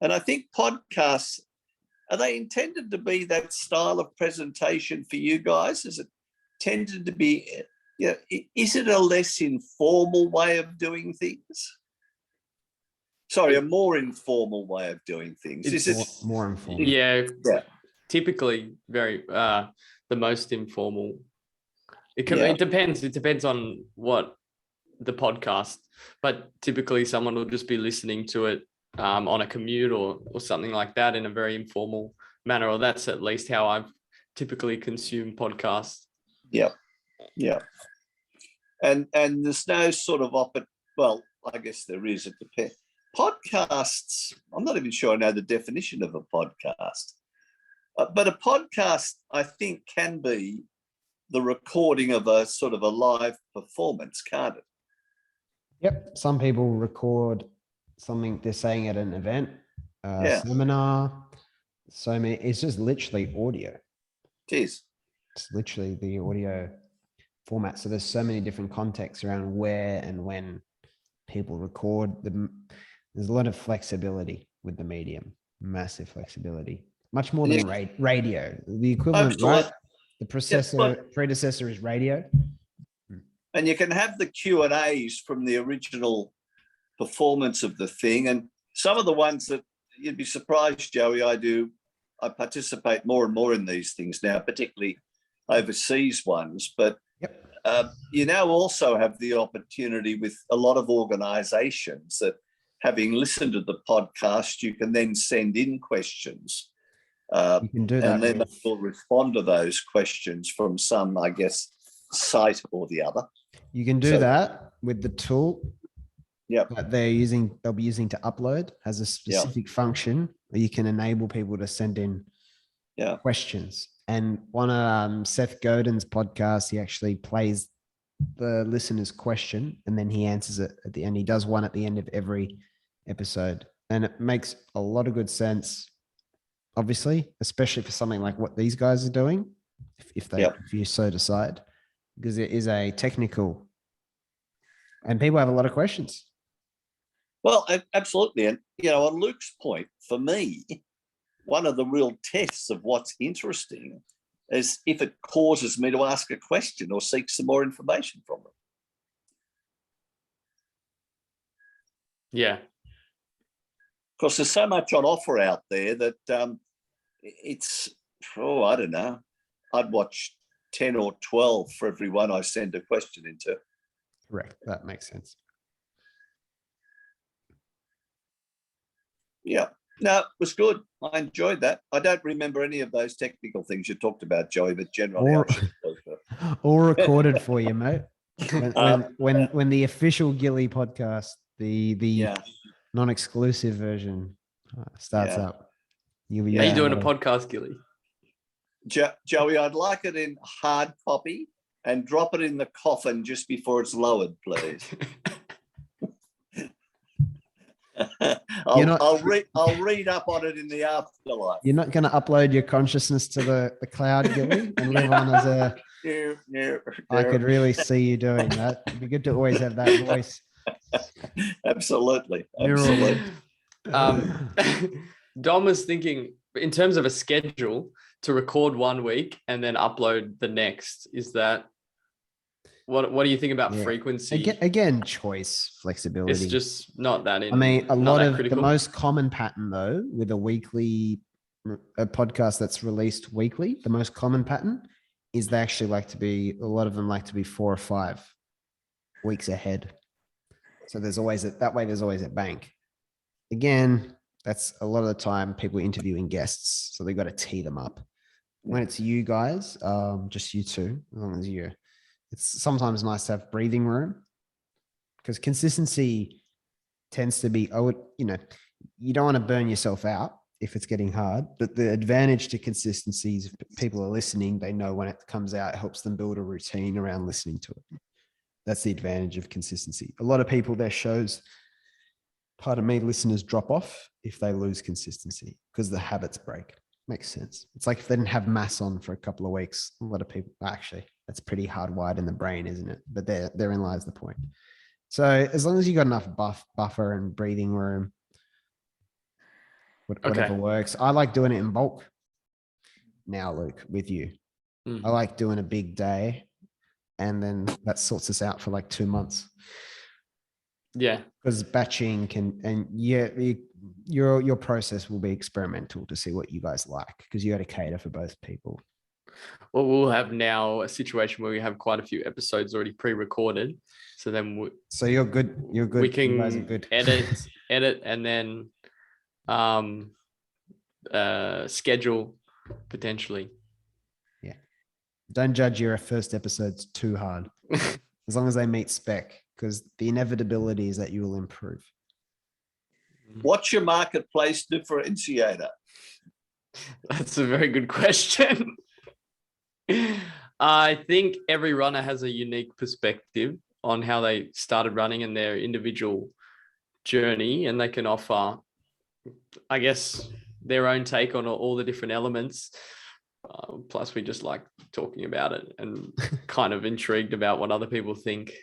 And I think podcasts, are they intended to be that style of presentation for you guys? Is it tended to be, is it a less informal way of doing things? Sorry, a more informal way of doing things. Is it more informal? Yeah. Typically very the most informal. It depends. It depends on what the podcast, but typically someone will just be listening to it on a commute or something like that in a very informal manner, or that's at least how I've typically consumed podcasts. Yeah. And there's no sort of well, I guess there is. It depends. Podcasts, I'm not even sure I know the definition of a podcast, but a podcast, I think, can be the recording of a sort of a live performance, can't it? Yep. Some people record something they're saying at an event, seminar. So many, it's just literally audio. It is. It's literally the audio format. So there's so many different contexts around where and when people record. There's a lot of flexibility with the medium, massive flexibility, much more than radio. The equivalent, right? The predecessor is radio. And you can have the Q&As from the original performance of the thing. And some of the ones that you'd be surprised, Joey, I participate more and more in these things now, particularly overseas ones. But you now also have the opportunity with a lot of organizations that, having listened to the podcast, you can then send in questions. You can do that. And then they will respond to those questions from some, I guess, site or the other. You can do that with the tool that they'll be using to upload, has a specific function where you can enable people to send in questions. And one of Seth Godin's podcasts, he actually plays the listener's question and then he answers it at the end. He does one at the end of every episode, and it makes a lot of good sense, obviously, especially for something like what these guys are doing, if you so decide, because it is a technical, and people have a lot of questions. Well, absolutely. And, on Luke's point, for me, one of the real tests of what's interesting is if it causes me to ask a question or seek some more information from them. Yeah. Because there's so much on offer out there that it's, I don't know, I'd watch 10 or 12 for every one I send a question into. Correct. That makes sense. Yeah. No, it was good. I enjoyed that. I don't remember any of those technical things you talked about, Joey, but generally all recorded for you, mate. When the official Gilly podcast, the non-exclusive version starts up. Are you doing a podcast, Gilly? Joey, I'd like it in hard copy and drop it in the coffin just before it's lowered, please. I'll read up on it in the afterlife. You're not going to upload your consciousness to the cloud, Gilly, and live on as a... No. I could really see you doing that. It'd be good to always have that voice. Absolutely. Dom was thinking, in terms of a schedule, to record one week and then upload the next. Is that what do you think about frequency? Again, choice, flexibility. It's just not that. A lot of critical. The most common pattern, though, with a podcast that's released weekly, the most common pattern is they actually a lot of them like to be 4 or 5 weeks ahead. So there's always a bank. Again, that's a lot of the time people interviewing guests, so they've got to tee them up. When it's you guys, just you two, as long as it's sometimes nice to have breathing room, because consistency tends to be, you don't want to burn yourself out if it's getting hard, but the advantage to consistency is if people are listening, they know when it comes out, it helps them build a routine around listening to it. That's the advantage of consistency. A lot of people, their shows, listeners drop off if they lose consistency because the habits break. Makes sense. It's like if they didn't have mass on for a couple of weeks, a lot of people, actually, that's pretty hardwired in the brain, isn't it? But therein lies the point. So as long as you got enough buffer and breathing room, whatever works. I like doing it in bulk now, Luke, with you. I like doing a big day, and then that sorts us out for like 2 months. Yeah, because batching your process will be experimental to see what you guys like, because you got to cater for both people. Well, we'll have now a situation where we have quite a few episodes already pre-recorded. So then so you're good. You're good. We You guys are can good. edit, and then schedule potentially. Yeah. Don't judge your first episodes too hard, as long as they meet spec, because the inevitability is that you will improve. What's your marketplace differentiator? That's a very good question. I think every runner has a unique perspective on how they started running and their individual journey, and they can offer, I guess, their own take on all the different elements. Plus, we just like talking about it and kind of intrigued about what other people think.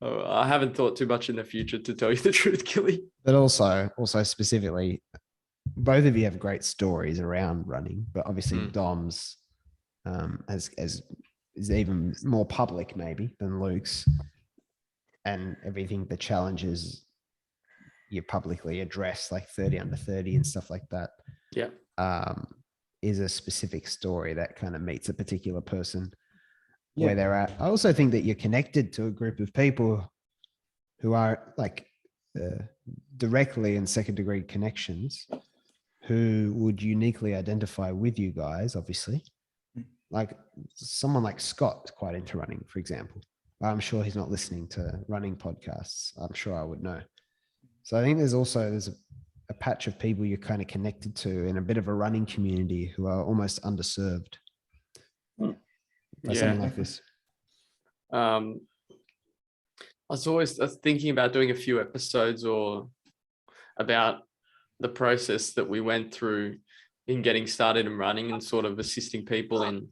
I haven't thought too much in the future, to tell you the truth, Gilly. But also specifically, both of you have great stories around running, but obviously Dom's is even more public maybe than Luke's, and everything, the challenges you publicly address, like 30 under 30 and stuff like that. Yeah. Is a specific story that kind of meets a particular person where they're at. I also think that you're connected to a group of people who are like directly and second degree connections who would uniquely identify with you guys, obviously. Like someone like Scott is quite into running, for example. I'm sure he's not listening to running podcasts. I'm sure I would know. So I think there's a patch of people you're kind of connected to in a bit of a running community who are almost underserved by something like this. I was thinking about doing a few episodes or about the process that we went through in getting started and running, and sort of assisting people in,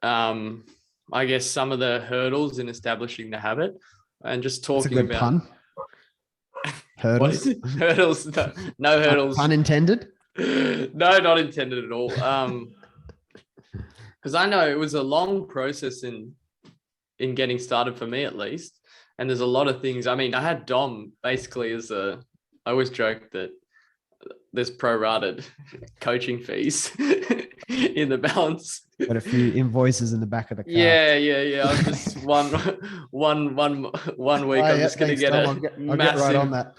I guess, some of the hurdles in establishing the habit, and just talking about pun. Hurdles? What is it? Hurdles? No hurdles. Pun intended? No, not intended at all. Because I know it was a long process in getting started for me, at least. And there's a lot of things. I mean, I had Dom basically I always joke that there's prorated coaching fees in the balance. Got a few invoices in the back of the car. Yeah. I'm just one week. I'm just going to get I'll get right on that.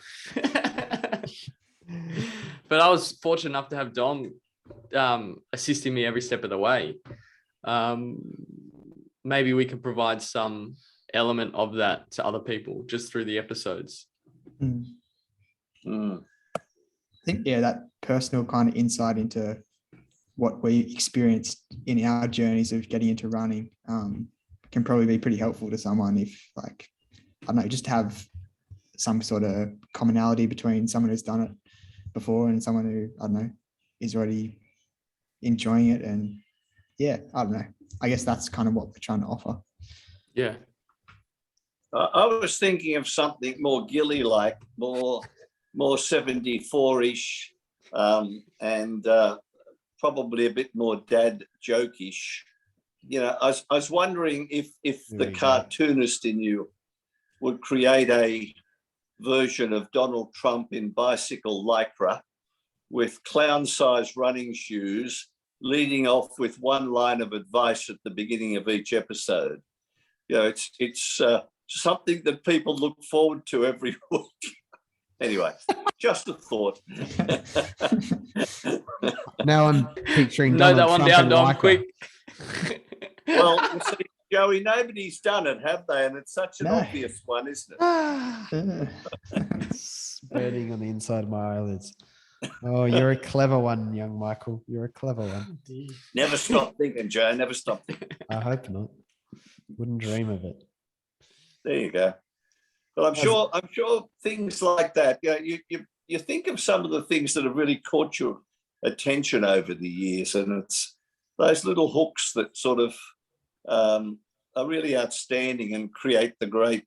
But I was fortunate enough to have Dom assisting me every step of the way. Maybe we can provide some element of that to other people just through the episodes. I think, that personal kind of insight into what we experienced in our journeys of getting into running can probably be pretty helpful to someone if, like, I don't know, just have some sort of commonality between someone who's done it before and someone who, I don't know, is already enjoying it. And I don't know. I guess that's kind of what we're trying to offer. Yeah. I was thinking of something more Gilly-like, more 74-ish, and probably a bit more dad joke-ish. You know, I was wondering if the cartoonist in you would create a version of Donald Trump in bicycle lycra with clown-sized running shoes, leading off with one line of advice at the beginning of each episode. You know, it's something that people look forward to every week. Anyway, just a thought. Now I'm picturing Note that Donald one Trump down, Dom, and quick. Well, you see, Joey, nobody's done it, have they? And it's such an obvious one, isn't it? It's burning on the inside of my eyelids. Oh, you're a clever one, young Michael. You're a clever one. Never stop thinking, Joe. Never stop thinking. I hope not. Wouldn't dream of it. There you go. But I'm sure things like that. You think of some of the things that have really caught your attention over the years, and it's those little hooks that sort of are really outstanding and create the great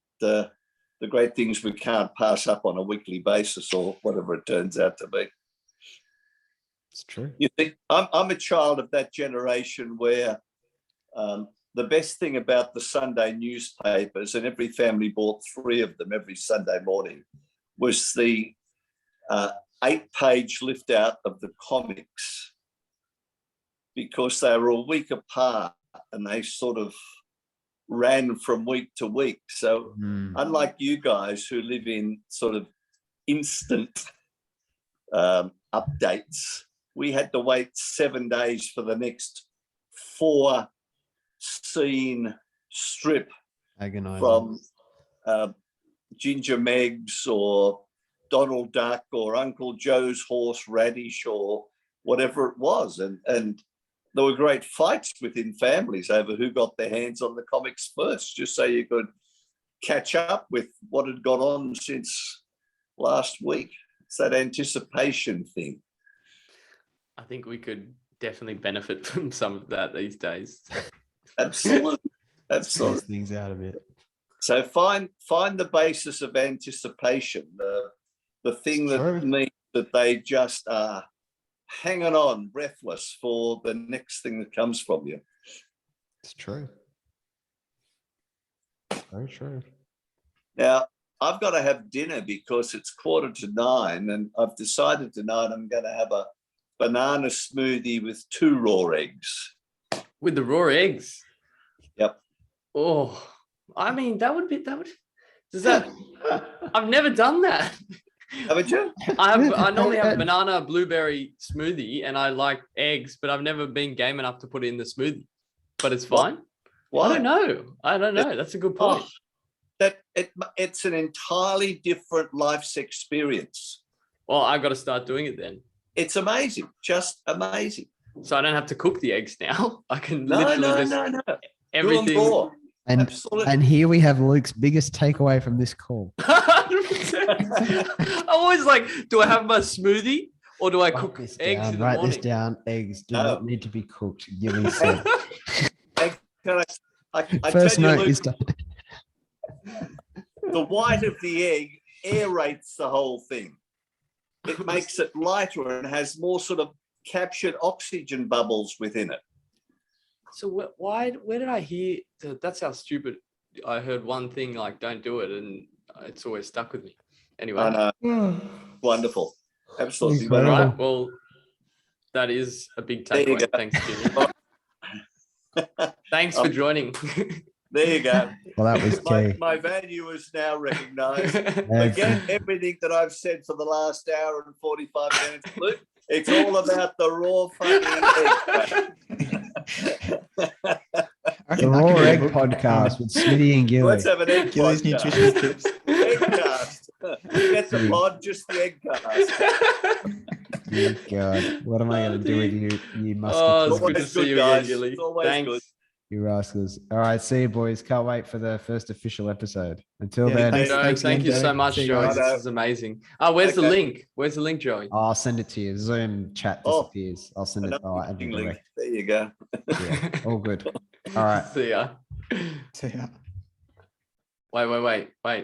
things we can't pass up on a weekly basis, or whatever it turns out to be. It's true. You think I'm a child of that generation where the best thing about the Sunday newspapers, and every family bought 3 of them every Sunday morning, was the 8-page lift out of the comics. because they were a week apart and they sort of ran from week to week. So unlike you guys who live in sort of instant updates, we had to wait 7 days for the next 4 scene strip from Ginger Meg's or Donald Duck or Uncle Joe's Horse Radish or whatever it was. And there were great fights within families over who got their hands on the comics first, just so you could catch up with what had gone on since last week. It's that anticipation thing. I think we could definitely benefit from some of that these days. Absolutely. Things out of it. So find the basis of anticipation, the thing that means that they just are hanging on, breathless for the next thing that comes from you. It's true. Very true. Now, I've got to have dinner because it's 9:15, and I've decided tonight I'm going to have a banana smoothie with 2 raw eggs. With the raw eggs? Yep. Oh, I mean, I've never done that. Haven't you? I normally have a banana blueberry smoothie and I like eggs, but I've never been game enough to put it in the smoothie. But it's fine. Why? I don't know. That's a good point. It's an entirely different life's experience. Well, I've got to start doing it then. It's amazing, just amazing. So I don't have to cook the eggs now. I can No. everything. And here we have Luke's biggest takeaway from this call. 100%. I'm always like, do I have my smoothie or do I cook eggs in the Write morning? this down. Eggs do not need to be cooked. Gilly said. I First tell you, note Luke, is done. the white of the egg aerates the whole thing. It makes it lighter and has more sort of captured oxygen bubbles within it. So where did I hear that's how stupid. I heard one thing like don't do it and it's always stuck with me. Anyway. I know. Wonderful. Absolutely. Incredible. All right. Well, that is a big There you takeaway. go. Thanks, Jimmy. Thanks for joining. There you go. Well, that was key. My value is now recognised. Forget everything that I've said for the last hour and 45 minutes, Luke. It's all about the raw fucking egg. The Raw Egg Podcast with Smitty and Gilly. Let's have an egg Gilly's podcast. nutrition tips. Eggcast. Get the pod, just the eggcast. Oh, God, what am I going to do with you? You must. Oh, it's Always good to see good, you guys. again, Gilly. It's always Thanks. good. You rascals. All right, see you, boys. Can't wait for the first official episode. Until Yeah, then, thanks. Joe, thank you again, so Joe. much, See you Joey. guys. This is amazing. Where's the Okay. link? Where's the link, Joey? I'll send it to you. Zoom chat Oh, disappears. I'll send it. Another Oh, link. direct. There you go. Yeah, all good. All right. See ya. So, yeah. Wait.